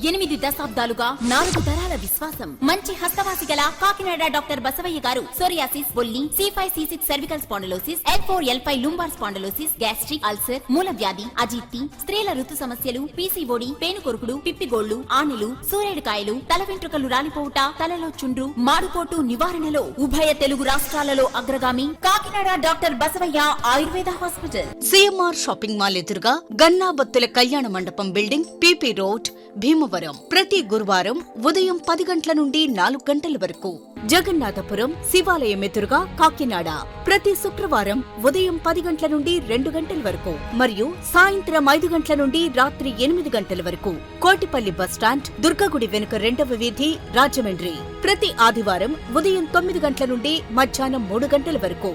8 దశాబ్దాలుగా 4 తరాల విశ్వాసం. మంచి హస్తవాసి గల కాకినాడ డాక్టర్ బసవయ్య గారు సోరియాసిస్, బొల్లి, C5C6 cervical spondylosis, L4L5 lumbar spondylosis, gastric ulcer, మూలవ్యాధి, అజీర్తి, స్త్రీల ఋతు సమస్యలు, పీసీఓడి, పేనుకొరుకుడు, పిప్పిగోళ్లు, ఆనెలు, సూరేడుకాయలు, తల వెంట్రుకలు రాలిపోవుట, తలలో చుండ్రు, మాడుకోటు నివారణలో ఉభయ తెలుగు రాష్ట్రాలలో అగ్రగామి Kakinada doctor Basavayya Ayurveda hospital. CMR shopping mall ఎదురుగా గన్నాబత్తుల కళ్యాణ మండపం బిల్డింగ్, పీపీ రోడ్, భీమవరం. ప్రతి గురువారం ఉదయం 10 గంటల నుండి 4 గంటల వరకు. జగన్నాథపురం శివాలయం ఎదురుగా కాకినాడ ప్రతి శుక్రవారం ఉదయం 10 గంటల నుండి 2 గంటల వరకు మరియు సాయంత్రం 5 గంటల నుండి రాత్రి 8 గంటల వరకు. కోటిపల్లి బస్టాండ్, దుర్గగుడి వెనుక 2వ వీధి, రాజమండ్రి ప్రతి ఆదివారం ఉదయం 9 గంటల నుండి మధ్యాహ్నం 3 గంటల వరకు.